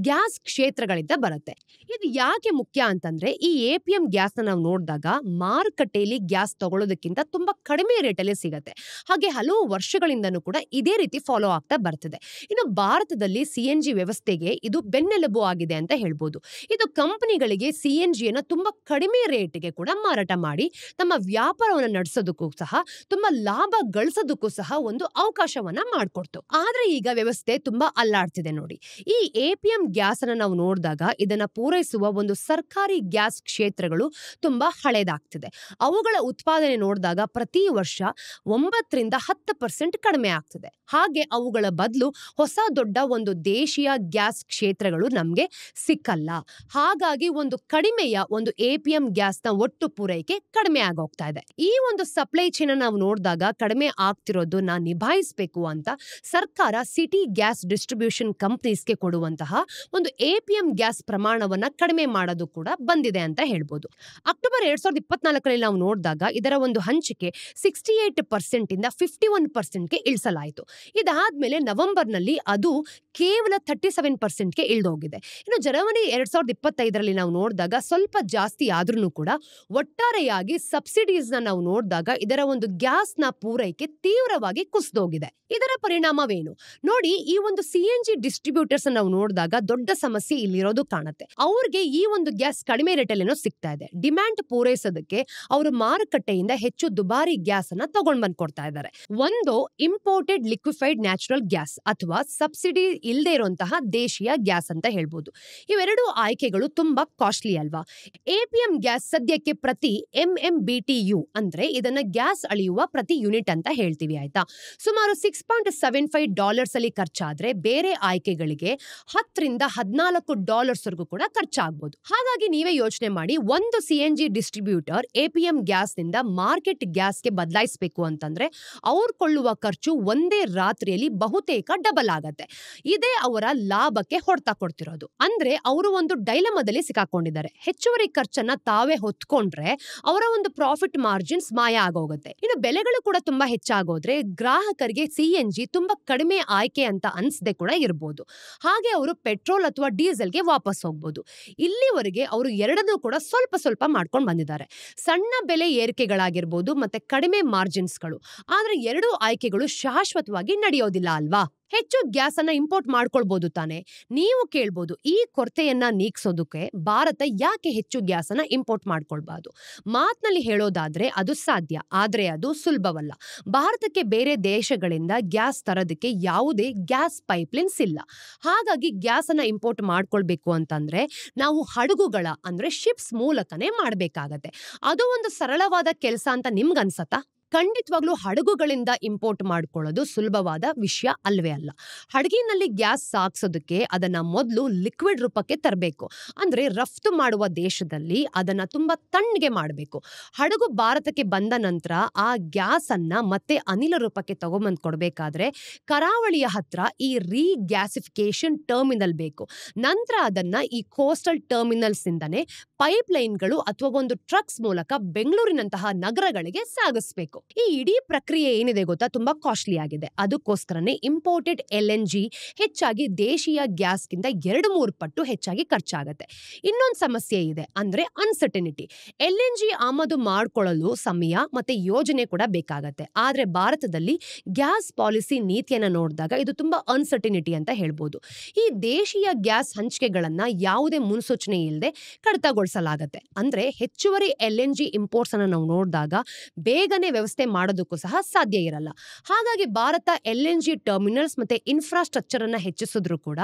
ಗ್ಯಾಸ್ ಕ್ಷೇತ್ರಗಳಿಂದ ಬರುತ್ತೆ. ಇದು ಯಾಕೆ ಮುಖ್ಯ ಅಂತಂದ್ರೆ ಈ APM ಗ್ಯಾಸ್ ನ ನಾವು ನೋಡಿದಾಗ ಮಾರುಕಟ್ಟೆಯಲ್ಲಿ ಗ್ಯಾಸ್ ತಗೊಳ್ಳೋದಕ್ಕಿಂತ ತುಂಬಾ ಕಡಿಮೆ ರೇಟಲ್ಲಿ ಸಿಗತ್ತೆ. ಹಾಗೆ ಹಲವು ವರ್ಷಗಳಿಂದನೂ ಕೂಡ ಇದೇ ರೀತಿ ಫಾಲೋ ಆಗ್ತಾ ಬರ್ತಿದೆ. ಇನ್ನು ಭಾರತದಲ್ಲಿ ಸಿಎನ್ಜಿ ವ್ಯವಸ್ಥೆಗೆ ಇದು ಬೆನ್ನೆಲುಬು ಆಗಿದೆ ಅಂತ ಹೇಳ್ಬೋದು. ಇದು ಕಂಪನಿಗಳಿಗೆ ಸಿಎನ್ಜಿಯನ್ನು ತುಂಬಾ ಕಡಿಮೆ ರೇಟ್ಗೆ ಕೂಡ ಮಾರಾಟ ಮಾಡಿ ತಮ್ಮ ವ್ಯಾಪಾರವನ್ನು ನಡೆಸೋದಕ್ಕೂ ಸಹ ತುಂಬಾ ಲಾಭ ಗಳಿಸೋದಕ್ಕೂ ಸಹ ಒಂದು ಅವಕಾಶವನ್ನ ಮಾಡಿಕೊಡ್ತು. ಆದ್ರೆ ಈಗ ವ್ಯವಸ್ಥೆ ತುಂಬಾ ಅಲ್ಲಾಡ್ತಿದೆ ನೋಡಿ. ಈ ಎಪಿಎಂ ಗ್ಯಾಸ್ ಅನ್ನ ನಾವು ನೋಡಿದಾಗ ಇದನ್ನ ಪೂರೈಸುವ ಒಂದು ಸರ್ಕಾರಿ ಗ್ಯಾಸ್ ಕ್ಷೇತ್ರಗಳು ತುಂಬಾ ಹಳೇದಾಗ್ತಿದೆ. ಅವುಗಳ ಉತ್ಪಾದನೆ ನೋಡಿದಾಗ ಪ್ರತಿ ವರ್ಷ 9-10% ಕಡಿಮೆ ಆಗ್ತಿದೆ. ಹಾಗೆ ಅವುಗಳ ಬದಲು ಹೊಸ ದೊಡ್ಡ ಒಂದು ದೇಶೀಯ ಗ್ಯಾಸ್ ಕ್ಷೇತ್ರಗಳು ನಮ್ಗೆ ಸಿಕ್ಕಲ್ಲ. ಹಾಗಾಗಿ ಒಂದು ಕಡಿಮೆಯ ಒಂದು ಎಪಿಎಂ ಗ್ಯಾಸ್ ನ ಒಟ್ಟು ಪೂರೈಕೆ ಕಡಿಮೆ ಆಗೋಗ್ತಾ ಇದೆ. ಈ ಒಂದು ಸಪ್ಲೈ ಚೈನ್ ನಾವು ನೋಡಿದಾಗ ಕಡಿಮೆ ಆಗ್ತಿರೋದನ್ನ ನಿಭಾಯಿಸಬೇಕು ಅಂತ ಸರ್ಕಾರ ಸಿಟಿ ಗ್ಯಾಸ್ ಡಿಸ್ಟ್ರಿಬ್ಯೂಷನ್ ಕಂಪನೀಸ್ಗೆ ಕೊಡುವಂತಹ ಒಂದು ಎಪಿಎಂ ಗ್ಯಾಸ್ ಪ್ರಮಾಣವನ್ನ ಕಡಿಮೆ ಮಾಡೋದು ಕೂಡ ಬಂದಿದೆ ಅಂತ ಹೇಳ್ಬೋದು. ಅಕ್ಟೋಬರ್ 2024 ನಾವು ನೋಡಿದಾಗ ಇದರ ಒಂದು ಹಂಚಿಕೆ 68% ಇಂದ 51%ಗೆ ಇಳಿಸಲಾಯಿತು. ಇದಾದ್ಮೇಲೆ ನವೆಂಬರ್ನಲ್ಲಿ ಅದು ಕೇವಲ 37%ಗೆ ಇಳಿದೋಗಿದೆ. ಇನ್ನು ಜನವರಿ 2025 ನಾವು ನೋಡಿದಾಗ ಸ್ವಲ್ಪ ಜಾಸ್ತಿ ಆದ್ರೂ ಕೂಡ ಒಟ್ಟಾರೆಯಾಗಿ ಸಬ್ಸಿಡೀಸ್ ನಾವು ನೋಡಿದಾಗ ಇದರ ಒಂದು ಗ್ಯಾಸ್ ನ ಪೂರೈಕೆ ತೀವ್ರವಾಗಿ ಕುಸಿದೋಗಿದೆ. ಇದರ ಪರಿಣಾಮವೇನು ನೋಡಿ, ಈ ಒಂದು ಸಿಎನ್ಜಿ ಡಿಸ್ಟ್ರಿಬ್ಯೂಟರ್ಸ್ ನಾವು ನೋಡಿದಾಗ ದೊಡ್ಡ ಸಮಸ್ಯೆ ಇಲ್ಲಿರೋದು ಕಾಣುತ್ತೆ. ಅವ್ರಿಗೆ ಈ ಒಂದು ಗ್ಯಾಸ್ ಕಡಿಮೆ ರೇಟಲ್ಲೇನೋ ಸಿಗ್ತಾ ಇದೆ. ಡಿಮ್ಯಾಂಡ್ ಪೂರೈಸೋದಕ್ಕೆ ಅವರು ಮಾರುಕಟ್ಟೆಯಿಂದ ಹೆಚ್ಚು ದುಬಾರಿ ಗ್ಯಾಸ್ ಅನ್ನ ತಗೊಂಡ್ ಬಂದ್ ಕೊಡ್ತಾ ಇದ್ದಾರೆ. ಒಂದು ಇಂಪೋರ್ಟೆಡ್ ಲಿಕ್ವಿಫೈಡ್ ನ್ಯಾಚುರಲ್ ಗ್ಯಾಸ್ ಅಥವಾ ಸಬ್ಸಿಡಿ ಇಲ್ಲದೆ ಇರುವಂತಹ ದೇಶೀಯ ಗ್ಯಾಸ್ ಅಂತ ಹೇಳ್ಬೋದು. ಇವೆರಡು ಆಯ್ಕೆಗಳು ತುಂಬಾ ಕಾಸ್ಟ್ಲಿ ಅಲ್ವಾ? ಎಪಿಎಂ ಗ್ಯಾಸ್ ಸದ್ಯಕ್ಕೆ ಪ್ರತಿ MMBTU ಅಂದ್ರೆ ಇದನ್ನ ಗ್ಯಾಸ್ ಅಳೆಯುವ ಪ್ರತಿ ಯೂನಿಟ್ ಅಂತ ಹೇಳ್ತೀವಿ, ಆಯ್ತಾ? ಸುಮಾರು $6.75 ಅಲ್ಲಿ ಖರ್ಚಾದ್ರೆ ಬೇರೆ ಆಯ್ಕೆಗಳಿಗೆ $10-14 ಕೂಡ ಖರ್ಚಾಗಬಹುದು. ಹಾಗಾಗಿ ನೀವೇ ಯೋಚನೆ ಮಾಡಿ, ಒಂದು ಸಿಎನ್ಜಿ ಡಿಸ್ಟ್ರಿಬ್ಯೂಟರ್ ಎಪಿಎಂ ಗ್ಯಾಸ್ ನಿಂದ ಮಾರ್ಕೆಟ್ ಗ್ಯಾಸ್ಗೆ ಬದಲಾಯಿಸಬೇಕು ಅಂತಂದ್ರೆ ಅವ್ರು ಕೊಳ್ಳುವ ಖರ್ಚು ಒಂದೇ ರಾತ್ರಿಯಲ್ಲಿ ಬಹುತೇಕ ಡಬಲ್ ಆಗತ್ತೆ. ಇದೇ ಅವರ ಲಾಭಕ್ಕೆ ಹೊಡೆತ ಕೊಡ್ತಿರೋದು. ಅಂದ್ರೆ ಅವರು ಒಂದು ಡೈಲಮದಲ್ಲಿ ಸಿಕ್ಕಾಕೊಂಡಿದ್ದಾರೆ. ಹೆಚ್ಚುವರಿ ಖರ್ಚನ್ನ ತಾವೇ ಹೊತ್ಕೊಂಡ್ರೆ ಅವರ ಒಂದು ಪ್ರಾಫಿಟ್ ಮಾರ್ಜಿನ್ಸ್ ಮಾಯ ಆಗೋಗುತ್ತೆ. ಇನ್ನು ಬೆಲೆಗಳು ಕೂಡ ತುಂಬಾ ಹೆಚ್ಚಾಗೋದ್ರೆ ಗ್ರಾಹಕರಿಗೆ ಸಿಎನ್ಜಿ ತುಂಬಾ ಕಡಿಮೆ ಆಯ್ಕೆ ಅಂತ ಅನ್ಸದೆ ಕೂಡ ಇರಬಹುದು. ಹಾಗೆ ಅವರು ಪೆಟ್ರೋಲ್ ಅಥವಾ ಡೀಸೆಲ್ಗೆ ವಾಪಸ್ ಹೋಗ್ಬೋದು. ಇಲ್ಲಿವರೆಗೆ ಅವರು ಎರಡನ್ನೂ ಕೂಡ ಸ್ವಲ್ಪ ಸ್ವಲ್ಪ ಮಾಡ್ಕೊಂಡು ಬಂದಿದ್ದಾರೆ. ಸಣ್ಣ ಬೆಲೆ ಏರಿಕೆಗಳಾಗಿರ್ಬೋದು ಮತ್ತೆ ಕಡಿಮೆ ಮಾರ್ಜಿನ್ಸ್ಗಳು. ಆದ್ರೆ ಎರಡೂ ಆಯ್ಕೆಗಳು ಶಾಶ್ವತವಾಗಿ ನಡೆಯೋದಿಲ್ಲ ಅಲ್ವಾ? ಹೆಚ್ಚು ಗ್ಯಾಸ್ ಅನ್ನ ಇಂಪೋರ್ಟ್ ಮಾಡ್ಕೊಳ್ಬಹುದು ತಾನೆ. ನೀವು ಕೇಳ್ಬೋದು, ಈ ಕೊರತೆಯನ್ನ ನೀಗಿಸೋದಕ್ಕೆ ಭಾರತ ಯಾಕೆ ಹೆಚ್ಚು ಗ್ಯಾಸ್ ಅನ್ನ ಇಂಪೋರ್ಟ್ ಮಾಡ್ಕೊಳ್ಬಾರ್ದು? ಮಾತ್ನಲ್ಲಿ ಹೇಳೋದಾದ್ರೆ ಅದು ಸಾಧ್ಯ, ಆದ್ರೆ ಅದು ಸುಲಭವಲ್ಲ. ಭಾರತಕ್ಕೆ ಬೇರೆ ದೇಶಗಳಿಂದ ಗ್ಯಾಸ್ ತರೋದಕ್ಕೆ ಯಾವುದೇ ಗ್ಯಾಸ್ ಪೈಪ್ಲೈನ್ಸ್ ಇಲ್ಲ. ಹಾಗಾಗಿ ಗ್ಯಾಸ್ ಅನ್ನ ಇಂಪೋರ್ಟ್ ಮಾಡ್ಕೊಳ್ಬೇಕು ಅಂತಂದ್ರೆ ನಾವು ಹಡಗುಗಳ ಅಂದ್ರೆ ಶಿಪ್ಸ್ ಮೂಲಕನೇ ಮಾಡ್ಬೇಕಾಗತ್ತೆ. ಅದು ಒಂದು ಸರಳವಾದ ಕೆಲಸ ಅಂತ ನಿಮ್ಗನ್ಸತ್ತಾ? ಖಂಡಿತವಾಗ್ಲೂ ಹಡಗುಗಳಿಂದ ಇಂಪೋರ್ಟ್ ಮಾಡ್ಕೊಳ್ಳೋದು ಸುಲಭವಾದ ವಿಷಯ ಅಲ್ವೇ ಅಲ್ಲ. ಹಡಗಿನಲ್ಲಿ ಗ್ಯಾಸ್ ಸಾಗಿಸೋದಕ್ಕೆ ಅದನ್ನ ಮೊದಲು ಲಿಕ್ವಿಡ್ ರೂಪಕ್ಕೆ ತರಬೇಕು. ಅಂದ್ರೆ ರಫ್ತು ಮಾಡುವ ದೇಶದಲ್ಲಿ ಅದನ್ನ ತುಂಬಾ ತಣ್ಣಗೆ ಮಾಡಬೇಕು. ಹಡಗು ಭಾರತಕ್ಕೆ ಬಂದ ನಂತರ ಆ ಗ್ಯಾಸ್ ಅನ್ನ ಮತ್ತೆ ಅನಿಲ ರೂಪಕ್ಕೆ ತಗೊಂಬಂದ್ ಕೊಡ್ಬೇಕಾದ್ರೆ ಕರಾವಳಿಯ ಹತ್ರ ಈ ರೀಗ್ಯಾಸಿಫಿಕೇಶನ್ ಟರ್ಮಿನಲ್ ಬೇಕು. ನಂತರ ಅದನ್ನ ಈ ಕೋಸ್ಟಲ್ ಟರ್ಮಿನಲ್ಸ್ ಇಂದನೇ ಪೈಪ್ ಲೈನ್ಗಳು ಅಥವಾ ಒಂದು ಟ್ರಕ್ಸ್ ಮೂಲಕ ಬೆಂಗಳೂರಿನಂತಹ ನಗರಗಳಿಗೆ ಸಾಗಿಸ್ಬೇಕು. ಈ ಇಡೀ ಪ್ರಕ್ರಿಯೆ ಏನಿದೆ ಗೊತ್ತಾ, ತುಂಬಾ ಕಾಸ್ಟ್ಲಿ ಆಗಿದೆ. ಅದಕ್ಕೋಸ್ಕರನೇ ಇಂಪೋರ್ಟೆಡ್ LNG ಹೆಚ್ಚಾಗಿ ದೇಶೀಯ ಗ್ಯಾಸ್ಗಿಂತ 2-3 ಪಟ್ಟು ಹೆಚ್ಚಾಗಿ ಖರ್ಚಾಗತ್ತೆ. ಇನ್ನೊಂದು ಸಮಸ್ಯೆ ಇದೆ, ಅಂದ್ರೆ ಅನ್ಸರ್ಟನಿಟಿ. LNG ಆಮದು ಮಾಡ್ಕೊಳ್ಳಲು ಸಮಯ ಮತ್ತೆ ಯೋಜನೆ ಕೂಡ ಬೇಕಾಗತ್ತೆ. ಆದ್ರೆ ಭಾರತದಲ್ಲಿ ಗ್ಯಾಸ್ ಪಾಲಿಸಿ ನೀತಿಯನ್ನ ನೋಡಿದಾಗ ಇದು ತುಂಬಾ ಅನ್ಸರ್ಟನಿಟಿ ಅಂತ ಹೇಳ್ಬೋದು. ಈ ದೇಶೀಯ ಗ್ಯಾಸ್ ಹಂಚಿಕೆಗಳನ್ನ ಯಾವುದೇ ಮುನ್ಸೂಚನೆ ಇಲ್ಲದೆ ಕಡಿತಗೊಳಿಸಲಾಗತ್ತೆ. ಅಂದ್ರೆ ಹೆಚ್ಚುವರಿ LNG ಇಂಪೋರ್ಟ್ಸ್ ಅನ್ನ ನಾವು ನೋಡಿದಾಗ ಬೇಗನೆ ವ್ಯವಸ್ಥೆ ಮಾಡೋದಕ್ಕೂ ಸಹ ಸಾಧ್ಯ ಇರಲ್ಲ. ಹಾಗಾಗಿ ಭಾರತ LNG ಟರ್ಮಿನಲ್ಸ್ ಮತ್ತೆ ಇನ್ಫ್ರಾಸ್ಟ್ರಕ್ಚರ್ ಅನ್ನ ಹೆಚ್ಚಿಸಿದ್ರು ಕೂಡ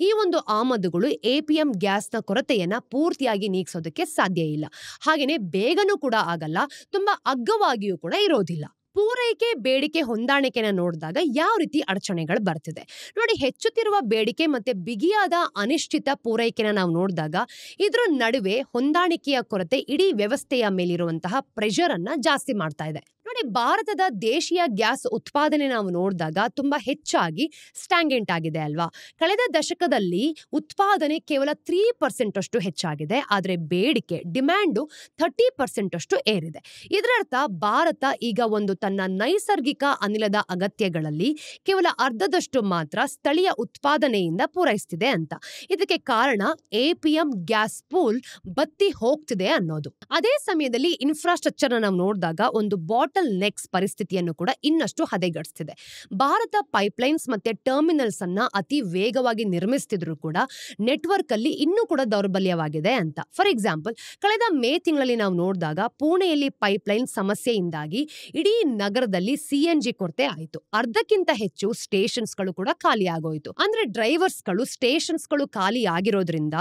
ಈ ಒಂದು ಆಮದುಗಳು ಎಪಿಎಂ ಗ್ಯಾಸ್ ನ ಕೊರತೆಯನ್ನ ಪೂರ್ತಿಯಾಗಿ ನೀಗಿಸೋದಕ್ಕೆ ಸಾಧ್ಯ ಇಲ್ಲ. ಹಾಗೇನೆ ಬೇಗನೂ ಕೂಡ ಆಗಲ್ಲ, ತುಂಬಾ ಅಗ್ಗವಾಗಿಯೂ ಕೂಡ ಇರೋದಿಲ್ಲ. ಪೂರೈಕೆ ಬೇಡಿಕೆ ಹೊಂದಾಣಿಕೆನ ನೋಡಿದಾಗ ಯಾವ ರೀತಿ ಅಡಚಣೆಗಳು ಬರ್ತಿದೆ ನೋಡಿ. ಹೆಚ್ಚುತ್ತಿರುವ ಬೇಡಿಕೆ ಮತ್ತೆ ಬಿಗಿಯಾದ ಅನಿಶ್ಚಿತ ಪೂರೈಕೆನ ನಾವು ನೋಡಿದಾಗ ಇದ್ರ ನಡುವೆ ಹೊಂದಾಣಿಕೆಯ ಕೊರತೆ ಇಡೀ ವ್ಯವಸ್ಥೆಯ ಮೇಲಿರುವಂತಹ ಪ್ರೆಷರ್ ಅನ್ನ ಜಾಸ್ತಿ ಮಾಡ್ತಾ ಇದೆ ನೋಡಿ. ಭಾರತದ ದೇಶೀಯ ಗ್ಯಾಸ್ ಉತ್ಪಾದನೆ ನಾವು ನೋಡಿದಾಗ ತುಂಬಾ ಹೆಚ್ಚಾಗಿ ಸ್ಟಾಗ್ನೆಂಟ್ ಆಗಿದೆ ಅಲ್ವಾ? ಕಳೆದ ದಶಕದಲ್ಲಿ ಉತ್ಪಾದನೆ ಕೇವಲ 3% ಅಷ್ಟು ಹೆಚ್ಚಾಗಿದೆ, ಆದ್ರೆ ಬೇಡಿಕೆ ಡಿಮ್ಯಾಂಡು 30% ಅಷ್ಟು ಏರಿದೆ. ಇದರರ್ಥ ಭಾರತ ಈಗ ಒಂದು ತನ್ನ ನೈಸರ್ಗಿಕ ಅನಿಲದ ಅಗತ್ಯಗಳಲ್ಲಿ ಕೇವಲ ಅರ್ಧದಷ್ಟು ಮಾತ್ರ ಸ್ಥಳೀಯ ಉತ್ಪಾದನೆಯಿಂದ ಪೂರೈಸ್ತಿದೆ ಅಂತ. ಇದಕ್ಕೆ ಕಾರಣ ಎಪಿಎಂ ಗ್ಯಾಸ್ ಪೂಲ್ ಬತ್ತಿ ಹೋಗ್ತಿದೆ ಅನ್ನೋದು. ಅದೇ ಸಮಯದಲ್ಲಿ ಇನ್ಫ್ರಾಸ್ಟ್ರಕ್ಚರ್ ನಾವು ನೋಡಿದಾಗ ಒಂದು ಬಾಟಲ್ ಬಾಟಲ್ ನೆಕ್ಸ್ ಪರಿಸ್ಥಿತಿಯನ್ನು ಕೂಡ ಇನ್ನಷ್ಟು ಹದೆಗಡಿಸ್ತಿದೆ. ಭಾರತ ಪೈಪ್ಲೈನ್ಸ್ ಮತ್ತೆ ಟರ್ಮಿನಲ್ಸ್ ಅನ್ನ ಅತಿ ವೇಗವಾಗಿ ನಿರ್ಮಿಸ್ತಿದ್ರು ಕೂಡ ನೆಟ್ವರ್ಕ್ ಅಲ್ಲಿ ಇನ್ನೂ ಕೂಡ ದೌರ್ಬಲ್ಯವಾಗಿದೆ ಅಂತ. ಫಾರ್ ಎಕ್ಸಾಂಪಲ್, ಕಳೆದ ಮೇ ತಿಂಗಳಲ್ಲಿ ನಾವು ನೋಡಿದಾಗ ಪುಣೆಯಲ್ಲಿ ಪೈಪ್ಲೈನ್ ಸಮಸ್ಯೆಯಿಂದಾಗಿ ಇಡೀ ನಗರದಲ್ಲಿ CNG ಕೊರತೆ ಆಯಿತು. ಅರ್ಧಕ್ಕಿಂತ ಹೆಚ್ಚು ಸ್ಟೇಷನ್ಸ್ಗಳು ಕೂಡ ಖಾಲಿ ಆಗೋಯ್ತು. ಅಂದ್ರೆ ಡ್ರೈವರ್ಸ್ಗಳು ಸ್ಟೇಷನ್ಸ್ಗಳು ಖಾಲಿ ಆಗಿರೋದ್ರಿಂದ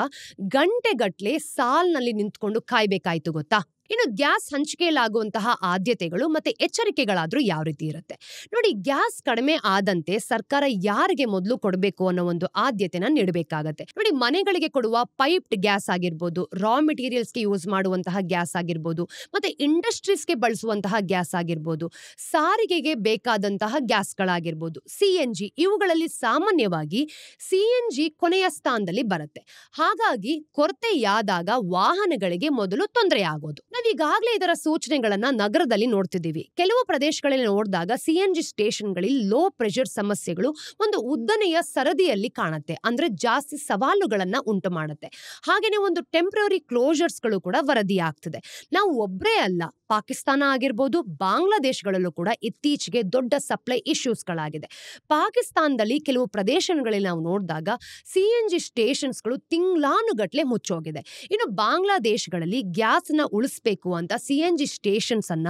ಗಂಟೆಗಟ್ಲೆ ಸಾಲ್ನಲ್ಲಿ ನಿಂತ್ಕೊಂಡು ಕಾಯ್ಬೇಕಾಯ್ತು ಗೊತ್ತಾ. ಇನ್ನು ಗ್ಯಾಸ್ ಹಂಚಿಕೆಯಲ್ಲಾಗುವಂತಹ ಆದ್ಯತೆಗಳು ಮತ್ತೆ ಎಚ್ಚರಿಕೆಗಳಾದ್ರೂ ಯಾವ ರೀತಿ ಇರುತ್ತೆ ನೋಡಿ. ಗ್ಯಾಸ್ ಕಡಿಮೆ ಆದಂತೆ ಸರ್ಕಾರ ಯಾರಿಗೆ ಮೊದಲು ಕೊಡಬೇಕು ಅನ್ನೋ ಒಂದು ಆದ್ಯತೆನ ನೀಡಬೇಕಾಗತ್ತೆ ನೋಡಿ. ಮನೆಗಳಿಗೆ ಕೊಡುವ ಪೈಪ್ಡ್ ಗ್ಯಾಸ್ ಆಗಿರ್ಬೋದು, ರಾ ಮೆಟೀರಿಯಲ್ಸ್ಗೆ ಯೂಸ್ ಮಾಡುವಂತಹ ಗ್ಯಾಸ್ ಆಗಿರ್ಬೋದು, ಮತ್ತೆ ಇಂಡಸ್ಟ್ರೀಸ್ಗೆ ಬಳಸುವಂತಹ ಗ್ಯಾಸ್ ಆಗಿರ್ಬೋದು, ಸಾರಿಗೆಗೆ ಬೇಕಾದಂತಹ ಗ್ಯಾಸ್ಗಳಾಗಿರ್ಬೋದು, CNG, ಇವುಗಳಲ್ಲಿ ಸಾಮಾನ್ಯವಾಗಿ CNG ಕೊನೆಯ ಸ್ಥಾನದಲ್ಲಿ ಬರುತ್ತೆ. ಹಾಗಾಗಿ ಕೊರತೆಯಾದಾಗ ವಾಹನಗಳಿಗೆ ಮೊದಲು ತೊಂದರೆ ಆಗೋದು. ನಾವೀಗಾಗಲೇ ಇದರ ಸೂಚನೆಗಳನ್ನ ನಗರದಲ್ಲಿ ನೋಡ್ತಿದ್ದೀವಿ. ಕೆಲವು ಪ್ರದೇಶಗಳಲ್ಲಿ ನೋಡಿದಾಗ CNG ಸ್ಟೇಷನ್ಗಳಲ್ಲಿ ಲೋ ಪ್ರೆಷರ್ ಸಮಸ್ಯೆಗಳು ಒಂದು ಉದ್ದನೆಯ ಸರದಿಯಲ್ಲಿ ಕಾಣುತ್ತೆ. ಅಂದ್ರೆ ಜಾಸ್ತಿ ಸವಾಲುಗಳನ್ನ ಉಂಟು ಮಾಡುತ್ತೆ. ಹಾಗೇನೆ ಒಂದು ಟೆಂಪರರಿ ಕ್ಲೋಜರ್ಸ್ಗಳು ಕೂಡ ವರದಿ ಆಗ್ತಿದೆ. ನಾವು ಒಬ್ಬರೇ ಅಲ್ಲ, ಪಾಕಿಸ್ತಾನ ಆಗಿರ್ಬೋದು, ಬಾಂಗ್ಲಾದೇಶಗಳಲ್ಲೂ ಕೂಡ ಇತ್ತೀಚೆಗೆ ದೊಡ್ಡ ಸಪ್ಲೈ ಇಶ್ಯೂಸ್ಗಳಾಗಿದೆ. ಪಾಕಿಸ್ತಾನದಲ್ಲಿ ಕೆಲವು ಪ್ರದೇಶಗಳಲ್ಲಿ ನಾವು ನೋಡಿದಾಗ CNG ಸ್ಟೇಷನ್ಸ್ಗಳು ತಿಂಗಳಾನುಗಟ್ಲೆ ಮುಚ್ಚೋಗಿದೆ. ಇನ್ನು ಬಾಂಗ್ಲಾದೇಶಗಳಲ್ಲಿ ಗ್ಯಾಸ್ನ ಉಳಿಸಬೇಕು ಅಂತ CNG ಸ್ಟೇಷನ್ಸ್ ಅನ್ನ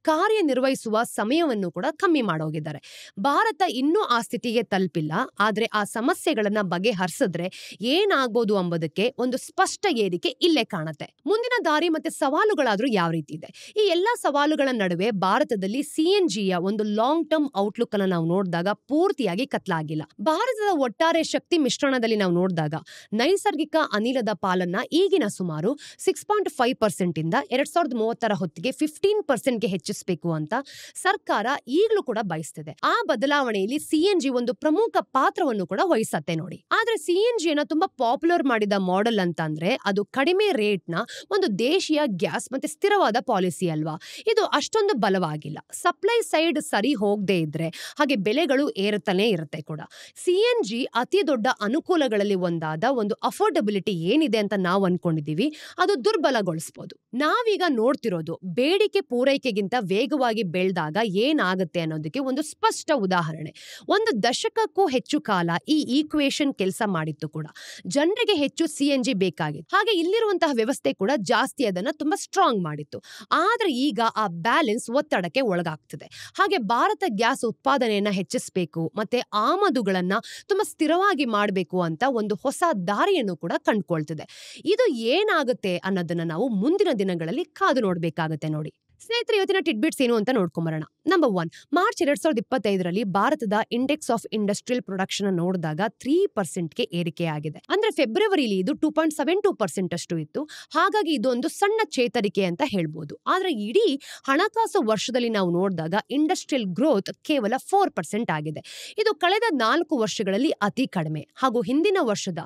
ಕಾರ್ಯನಿರ್ವಹಿಸುವ ಸಮಯವನ್ನು ಕೂಡ ಕಮ್ಮಿ ಮಾಡೋಗಿದ್ದಾರೆ. ಭಾರತ ಇನ್ನೂ ಆ ಸ್ಥಿತಿಗೆ ತಲುಪಿಲ್ಲ. ಆದ್ರೆ ಆ ಸಮಸ್ಯೆಗಳನ್ನ ಬಗೆಹರಿಸಿದ್ರೆ ಏನಾಗ್ಬೋದು ಎಂಬುದಕ್ಕೆ ಒಂದು ಸ್ಪಷ್ಟ ಏರಿಕೆ ಇಲ್ಲೇ ಕಾಣುತ್ತೆ. ಮುಂದಿನ ದಾರಿ ಮತ್ತೆ ಸವಾಲುಗಳಾದ್ರೂ ಯಾವ ರೀತಿ ಇದೆ? ಈ ಎಲ್ಲಾ ಸವಾಲುಗಳ ನಡುವೆ ಭಾರತದಲ್ಲಿ CNGಯ ಒಂದು ಲಾಂಗ್ ಟರ್ಮ್ ಔಟ್ಲುಕ್ ಅನ್ನ ನಾವು ನೋಡಿದಾಗ ಪೂರ್ತಿಯಾಗಿ ಕತ್ಲಾಗಿಲ್ಲ. ಭಾರತದ ಒಟ್ಟಾರೆ ಶಕ್ತಿ ಮಿಶ್ರಣದಲ್ಲಿ ನಾವು ನೋಡಿದಾಗ ನೈಸರ್ಗಿಕ ಅನಿಲದ ಪಾಲನ್ನ ಈಗಿನ ಸುಮಾರು 6.5% ಇಂದ 2030 ಹೊತ್ತಿಗೆ 15%ಗೆ ಹೆಚ್ಚಿಸಬೇಕು ಅಂತ ಸರ್ಕಾರ ಈಗಲೂ ಕೂಡ ಬಯಸ್ತಿದೆ. ಆ ಬದಲಾವಣೆಯಲ್ಲಿ CNG ಒಂದು ಪ್ರಮುಖ ಪಾತ್ರವನ್ನು ಕೂಡ ವಹಿಸತ್ತೆ ನೋಡಿ. ಆದ್ರೆ CNGಯನ್ನ ತುಂಬಾ ಪಾಪ್ಯುಲರ್ ಮಾಡಿದ ಮಾಡೆಲ್ ಅಂತಂದ್ರೆ ಅದು ಕಡಿಮೆ ರೇಟ್ನ ಒಂದು ದೇಶೀಯ ಗ್ಯಾಸ್ ಮತ್ತೆ ಸ್ಥಿರವಾದ ಪಾಲಿಸಿ ಅಲ್ವಾ. ಇದು ಅಷ್ಟೊಂದು ಬಲವಾಗಿಲ್ಲ. ಸಪ್ಲೈ ಸೈಡ್ ಸರಿ ಹೋಗದೆ ಇದ್ರೆ ಹಾಗೆ ಬೆಲೆಗಳು ಏರುತ್ತಾನೆ ಇರುತ್ತೆ ಕೂಡ. CNG ಅತಿ ದೊಡ್ಡ ಅನುಕೂಲಗಳಲ್ಲಿ ಒಂದಾದ ಒಂದು ಅಫೋರ್ಡಬಿಲಿಟಿ ಏನಿದೆ ಅಂತ ನಾವು ಅನ್ಕೊಂಡಿದೀವಿ, ಅದು ದುರ್ಬಲಗೊಳಿಸಬಹುದು. ನಾವೀಗ ನೋಡ್ತಿರೋದು ಬೇಡಿಕೆ ಪೂರೈಕೆಗಿಂತ ವೇಗವಾಗಿ ಬೆಳೆದಾಗ ಏನಾಗುತ್ತೆ ಅನ್ನೋದಕ್ಕೆ ಒಂದು ಸ್ಪಷ್ಟ ಉದಾಹರಣೆ. ಒಂದು ದಶಕಕ್ಕೂ ಹೆಚ್ಚು ಕಾಲ ಈ ಈಕ್ವೇಶನ್ ಕೆಲಸ ಮಾಡಿತ್ತು ಕೂಡ. ಜನರಿಗೆ ಹೆಚ್ಚು CNG ಬೇಕಾಗಿತ್ತು. ಹಾಗೆ ಇಲ್ಲಿರುವಂತಹ ವ್ಯವಸ್ಥೆ ಕೂಡ ಜಾಸ್ತಿ ಅದನ್ನ ತುಂಬಾ ಸ್ಟ್ರಾಂಗ್ ಮಾಡಿತ್ತು. ಆದ್ರೆ ಈಗ ಆ ಬ್ಯಾಲೆನ್ಸ್ ಒತ್ತಡಕ್ಕೆ ಒಳಗಾಗ್ತಿದೆ. ಹಾಗೆ ಭಾರತ ಗ್ಯಾಸ್ ಉತ್ಪಾದನೆಯನ್ನ ಹೆಚ್ಚಿಸಬೇಕು ಮತ್ತೆ ಆಮದುಗಳನ್ನ ತುಂಬಾ ಸ್ಥಿರವಾಗಿ ಮಾಡಬೇಕು ಅಂತ ಒಂದು ಹೊಸ ದಾರಿಯನ್ನು ಕೂಡ ಕಂಡುಕೊಳ್ತಿದೆ. ಇದು ಏನಾಗುತ್ತೆ ಅನ್ನೋದನ್ನ ನಾವು ಮುಂದಿನ ದಿನಗಳಲ್ಲಿ ಕಾದು ನೋಡ್ಬೇಕಾಗತ್ತೆ ನೋಡಿ. ಸ್ನೇಹಿತರೆ, ಇವತ್ತಿನ ಟಿಡ್ಬಿಟ್ಸ್ ಏನು ಅಂತ ನೋಡ್ಕೊಂಬರೋಣ. ನಂಬರ್ 1, ಮಾರ್ಚ್ 2025ರಲ್ಲಿ ಭಾರತದ ಇಂಡೆಕ್ಸ್ ಆಫ್ ಇಂಡಸ್ಟ್ರಿಯಲ್ ಪ್ರೊಡಕ್ಷನ್ ನೋಡಿದಾಗ 3%ಗೆ ಏರಿಕೆಯಾಗಿದೆ. ಅಂದ್ರೆ ಫೆಬ್ರವರಿಲಿ ಇದು 2.72% ಅಷ್ಟು ಇತ್ತು. ಹಾಗಾಗಿ ಇದು ಒಂದು ಸಣ್ಣ ಚೇತರಿಕೆ ಅಂತ ಹೇಳ್ಬೋದು. ಆದ್ರೆ ಇಡೀ ಹಣಕಾಸು ವರ್ಷದಲ್ಲಿ ನಾವು ನೋಡಿದಾಗ ಇಂಡಸ್ಟ್ರಿಯಲ್ ಗ್ರೋತ್ ಕೇವಲ 4% ಆಗಿದೆ. ಇದು ಕಳೆದ 4 ವರ್ಷಗಳಲ್ಲಿ ಅತಿ ಕಡಿಮೆ. ಹಾಗೂ ಹಿಂದಿನ ವರ್ಷದ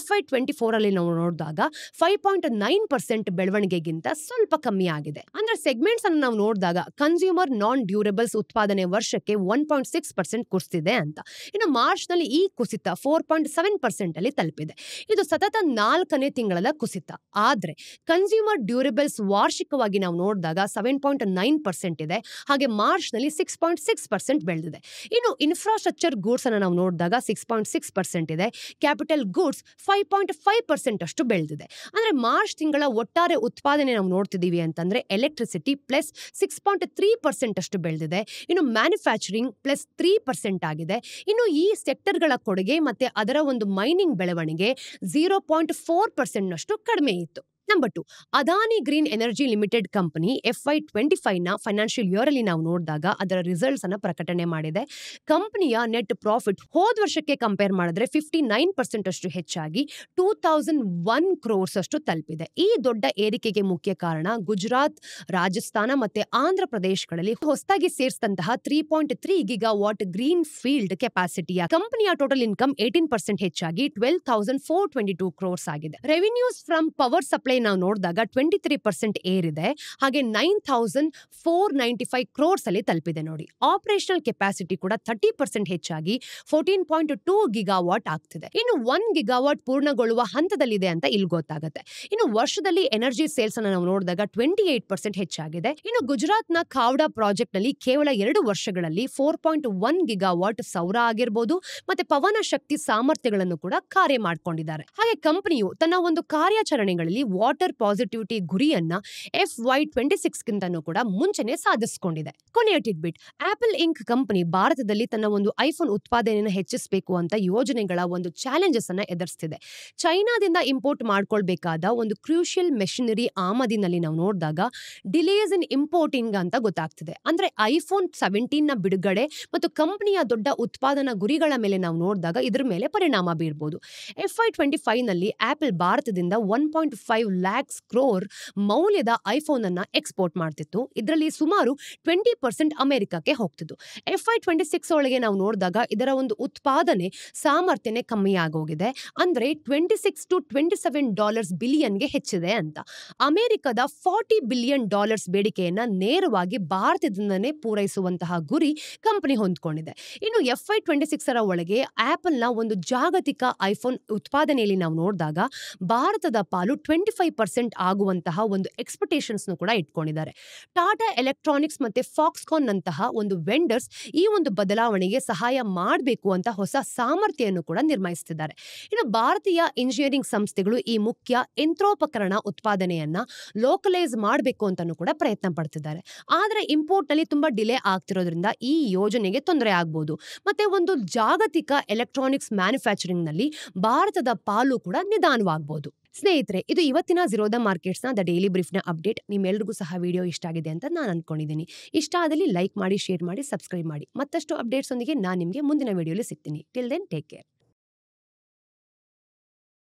FY24 ನಾವು ನೋಡಿದಾಗ 5.9% ಬೆಳವಣಿಗೆಗಿಂತ ಸ್ವಲ್ಪ ಕಮ್ಮಿ ಆಗಿದೆ. ಅಂದ್ರೆ ಸೆಗ್ಮೆಂಟ್ಸ್ ಅನ್ನು ನಾವು ನೋಡಿದಾಗ ಕನ್ಸ್ಯೂಮರ್ ನಾನ್ ಡ್ಯೂರಬಲ್ಸ್ ಉತ್ಪಾದನೆ ವರ್ಷಕ್ಕೆ 1.6% ಕುಸಿದಿದೆ ಅಂತ. ಇನ್ನು ಮಾರ್ಚ್ ನಲ್ಲಿ ಈ ಕುಸಿತ 4.7% ಅಲ್ಲಿ ತಲುಪಿದೆ. ಇದು ಸತತ 4ನೇ ತಿಂಗಳ ಕುಸಿತ. ಆದ್ರೆ ಕನ್ಸ್ಯೂಮರ್ ಡ್ಯೂರಬಲ್ಸ್ ವಾರ್ಷಿಕವಾಗಿ ನಾವು ನೋಡಿದಾಗ 7.9% ಇದೆ. ಹಾಗೆ ಮಾರ್ಚ್ ನಲ್ಲಿ 6.6% ಬೆಳೆದಿದೆ. ಇನ್ನು ಇನ್ಫ್ರಾಸ್ಟ್ರಕ್ಚರ್ ಗೂಡ್ಸ್ ಅನ್ನು ನಾವು ನೋಡಿದಾಗ 6.6% ಇದೆ. ಕ್ಯಾಪಿಟಲ್ ಗೂಡ್ಸ್ 5.5% ಅಷ್ಟು ಬೆಳೆದಿದೆ. ಅಂದ್ರೆ ಮಾರ್ಚ್ ತಿಂಗಳ ಒಟ್ಟಾರೆ ಉತ್ಪಾದನೆ ನಾವು ನೋಡ್ತಿದೀವಿ ಅಂತಂದ್ರೆ ಎಲೆಕ್ಟ್ರಿಸಿಟಿ ಪ್ಲಸ್ 6.3% ಅಷ್ಟು ಬೆಳೆದಿದೆ. ಇನ್ನು ಮ್ಯಾನುಫ್ಯಾಕ್ಚರಿಂಗ್ ಪ್ಲಸ್ 3% ಆಗಿದೆ. ಇನ್ನು ಈ ಸೆಕ್ಟರ್ಗಳ ಕೊಡುಗೆ ಮತ್ತೆ ಅದರ ಒಂದು ಮೈನಿಂಗ್ ಬೆಳವಣಿಗೆ 0.4% ನಷ್ಟು ಕಡಿಮೆ ಇತ್ತು. Number 2, Adani green energy limited company FY25ನ ಫೈನಾನ್ಷಿಯಲ್ ಇಯರ್ ಅಲ್ಲಿ ನಾವು ನೋಡಿದಾಗ ಅದರ ರಿಸಲ್ಟ್ಸ್ ಅನ್ನ ಪ್ರಕಟಣೆ ಮಾಡಿದೆ. ಕಂಪನಿಯ ನೆಟ್ ಪ್ರಾಫಿಟ್ ಹೋದ ವರ್ಷಕ್ಕೆ ಕಂಪೇರ್ ಮಾಡಿದ್ರೆ 59% ಅಷ್ಟು ಹೆಚ್ಚಾಗಿ 2001 crores ಅಷ್ಟು ತಲುಪಿದೆ. ಈ ದೊಡ್ಡ ಏರಿಕೆಗೆ ಮುಖ್ಯ ಕಾರಣ ಗುಜರಾತ್, ರಾಜಸ್ಥಾನ ಮತ್ತೆ ಆಂಧ್ರ ಪ್ರದೇಶಗಳಲ್ಲಿ ಹೊಸದಾಗಿ ಸೇರಿಸಿದಂತಹ 3.3 ಗಿಗಾವಾಟ್ ಗ್ರೀನ್ ಫೀಲ್ಡ್ ಕೆಪಾಸಿಟಿಯ ಕಂಪನಿಯ ಟೋಟಲ್ ಇನ್ಕಮ್ 18% ಹೆಚ್ಚಾಗಿ 12,422 crores ಆಗಿದೆ. ರೆವಿನ್ಯೂಸ್ ಫ್ರಮ್ ಪವರ್ ಸಪ್ಲೈ ನಾವು ನೋಡಿದಾಗ 23% ಏರಿದೆ. ಹಾಗೆ 9,495 ಕ್ರೋರ್ಸ್ ಅಲ್ಲಿ ತಲುಪಿದೆ ನೋಡಿ. ಆಪರೇಷನಲ್ ಕೆಪಾಸಿಟಿ ಕೂಡ 30% ಹೆಚ್ಚಾಗಿ 14.2 ಗಿಗಾವಾಟ್ ಆಗ್ತಿದೆ. ಇನ್ನು 1 ಗಿಗಾವಾಟ್ ಪೂರ್ಣಗೊಳ್ಳುವ ಹಂತದಲ್ಲಿದೆ ಅಂತ ಇಲ್ಲಿ ಗೊತ್ತಾಗುತ್ತೆ. ಇನ್ನು ವರ್ಷದಲ್ಲಿ ಎನರ್ಜಿ ಸೇಲ್ಸ್ ಅನ್ನು ನಾವು ನೋಡಿದಾಗ 28% ಹೆಚ್ಚಾಗಿದೆ. ಇನ್ನು ಗುಜರಾತ್ನ ಖಾವ್ಡಾ ಪ್ರಾಜೆಕ್ಟ್ ನಲ್ಲಿ ಕೇವಲ 2 ವರ್ಷಗಳಲ್ಲಿ 4.1 ಗಿಗಾವಾಟ್ ಸೌರ ಆಗಿರ್ಬೋದು ಮತ್ತೆ ಪವನ ಶಕ್ತಿ ಸಾಮರ್ಥ್ಯಗಳನ್ನು ಕೂಡ ಕಾರ್ಯ ಮಾಡಿಕೊಂಡಿದ್ದಾರೆ. ಹಾಗೆ ಕಂಪನಿಯು ತನ್ನ ಒಂದು ಕಾರ್ಯಾಚರಣೆಗಳಲ್ಲಿ ವಾಟರ್ ಪಾಸಿಟಿವಿಟಿ ಗುರಿಯನ್ನ FY26 ಗಿಂತನೂ ಕೂಡ ಮುಂಚೆನೆ ಸಾಧಿಸಿಕೊಂಡಿದೆ. ಕೊನೆಯ ಟಿಡ್ಬಿಟ್, ಆಪಲ್ ಇಂಕ್ ಕಂಪನಿ ಭಾರತದಲ್ಲಿ ತನ್ನ ಒಂದು ಐಫೋನ್ ಉತ್ಪಾದನೆಯನ್ನು ಹೆಚ್ಚಿಸಬೇಕು ಅಂತ ಯೋಜನೆಗಳ ಒಂದು ಚಾಲೆಂಜಸ್ ಅನ್ನ ಎದುರಿಸ್ತಿದೆ. ಚೈನಾದಿಂದ ಇಂಪೋರ್ಟ್ ಮಾಡ್ಕೊಳ್ಬೇಕಾದ ಒಂದು ಕ್ರೂಷಿಯಲ್ ಮೆಷಿನರಿ ಆಮದಿನಲ್ಲಿ ನಾವು ನೋಡಿದಾಗ ಡಿಲೇಸ್ ಇನ್ ಇಂಪೋರ್ಟಿಂಗ್ ಅಂತ ಗೊತ್ತಾಗ್ತಿದೆ. ಅಂದ್ರೆ ಐಫೋನ್ 17 ನ ಬಿಡುಗಡೆ ಮತ್ತು ಕಂಪನಿಯ ದೊಡ್ಡ ಉತ್ಪಾದನಾ ಗುರಿಗಳ ಮೇಲೆ ನಾವು ನೋಡಿದಾಗ ಇದರ ಮೇಲೆ ಪರಿಣಾಮ ಬೀರಬಹುದು. FY25 ನಲ್ಲಿ ಆಪಲ್ ಭಾರತದಿಂದ 1.5 ಲ್ಯಾಕ್ಸ್ ಕ್ರೋರ್ ಮೌಲ್ಯದ ಐಫೋನ್ ಅನ್ನ ಎಕ್ಸ್ಪೋರ್ಟ್ ಮಾಡ್ತಿತ್ತು. ಇದರಲ್ಲಿ ಸುಮಾರು 20% ಅಮೆರಿಕಕ್ಕೆ ಹೋಗ್ತಿತ್ತು. FY26 ಒಳಗೆ ನಾವು ನೋಡಿದಾಗ ಇದರ ಒಂದು ಉತ್ಪಾದನೆ ಸಾಮರ್ಥ್ಯನೇ ಕಮ್ಮಿ ಆಗೋಗಿದೆ. ಅಂದ್ರೆ $26 to $27 ಬಿಲಿಯನ್ಗೆ ಹೆಚ್ಚಿದೆ ಅಂತ. ಅಮೆರಿಕದ $40 ಬಿಲಿಯನ್ ಬೇಡಿಕೆಯನ್ನ ನೇರವಾಗಿ ಭಾರತದಿಂದನೇ ಪೂರೈಸುವಂತಹ ಗುರಿ ಕಂಪನಿ ಹೊಂದ್ಕೊಂಡಿದೆ. ಇನ್ನು FY26 ಒಳಗೆ ಆಪಲ್ ನ ಒಂದು ಜಾಗತಿಕ ಐಫೋನ್ ಉತ್ಪಾದನೆಯಲ್ಲಿ ನಾವು ನೋಡಿದಾಗ ಭಾರತದ ಪಾಲು 25% ಆಗುವಂತಹ ಒಂದು ಎಕ್ಸ್ಪೆಕ್ಟೇಷನ್ಸ್ ಕೂಡ ಇಟ್ಕೊಂಡಿದ್ದಾರೆ. ಟಾಟಾ ಎಲೆಕ್ಟ್ರಾನಿಕ್ಸ್ ಮತ್ತೆ ಫಾಕ್ಸ್ಕಾನ್ ನಂತಹ ಒಂದು ವೆಂಡರ್ಸ್ ಈ ಒಂದು ಬದಲಾವಣೆಗೆ ಸಹಾಯ ಮಾಡಬೇಕು ಅಂತ ಹೊಸ ಸಾಮರ್ಥ್ಯವನ್ನು ಕೂಡ ನಿರ್ಮಿಸುತ್ತಿದ್ದಾರೆ. ಇನ್ನು ಭಾರತೀಯ ಇಂಜಿನಿಯರಿಂಗ್ ಸಂಸ್ಥೆಗಳು ಈ ಮುಖ್ಯ ಯಂತ್ರೋಪಕರಣ ಉತ್ಪಾದನೆಯನ್ನ ಲೋಕಲೈಸ್ ಮಾಡಬೇಕು ಅಂತಾನೂ ಕೂಡ ಪ್ರಯತ್ನ ಪಡ್ತಿದ್ದಾರೆ. ಆದ್ರೆ ಇಂಪೋರ್ಟ್ ನಲ್ಲಿ ತುಂಬಾ ಡಿಲೇ ಆಗ್ತಿರೋದ್ರಿಂದ ಈ ಯೋಜನೆಗೆ ತೊಂದರೆ ಆಗ್ಬಹುದು. ಮತ್ತೆ ಒಂದು ಜಾಗತಿಕ ಎಲೆಕ್ಟ್ರಾನಿಕ್ಸ್ ಮ್ಯಾನುಫ್ಯಾಕ್ಚರಿಂಗ್ ನಲ್ಲಿ ಭಾರತದ ಪಾಲು ಕೂಡ ನಿಧಾನವಾಗಬಹುದು. ಸ್ನೇಹಿತರೆ, ಇದು ಇವತ್ತಿನ ಝೀರೋದ ಮಾರ್ಕೆಟ್ಸ್ನ ದ ಡೈಲಿ ಬ್ರೀಫ್ನ ಅಪ್ಡೇಟ್. ನಿಮ್ಮೆಲ್ಲರಿಗೂ ಸಹ ವಿಡಿಯೋ ಇಷ್ಟ ಆಗಿದೆ ಅಂತ ನಾನು ಅನ್ಕೊಂಡಿದ್ದೀನಿ. ಇಷ್ಟ ಆದಲ್ಲಿ ಲೈಕ್ ಮಾಡಿ, ಶೇರ್ ಮಾಡಿ, ಸಬ್ಸ್ಕ್ರೈಬ್ ಮಾಡಿ. ಮತ್ತಷ್ಟು ಅಪ್ಡೇಟ್ಸ್ ಒಂದಿಗೆ ನಾನು ನಿಮಗೆ ಮುಂದಿನ ವಿಡಿಯೋಲಿ ಸಿಗ್ತೀನಿ. Till then take care.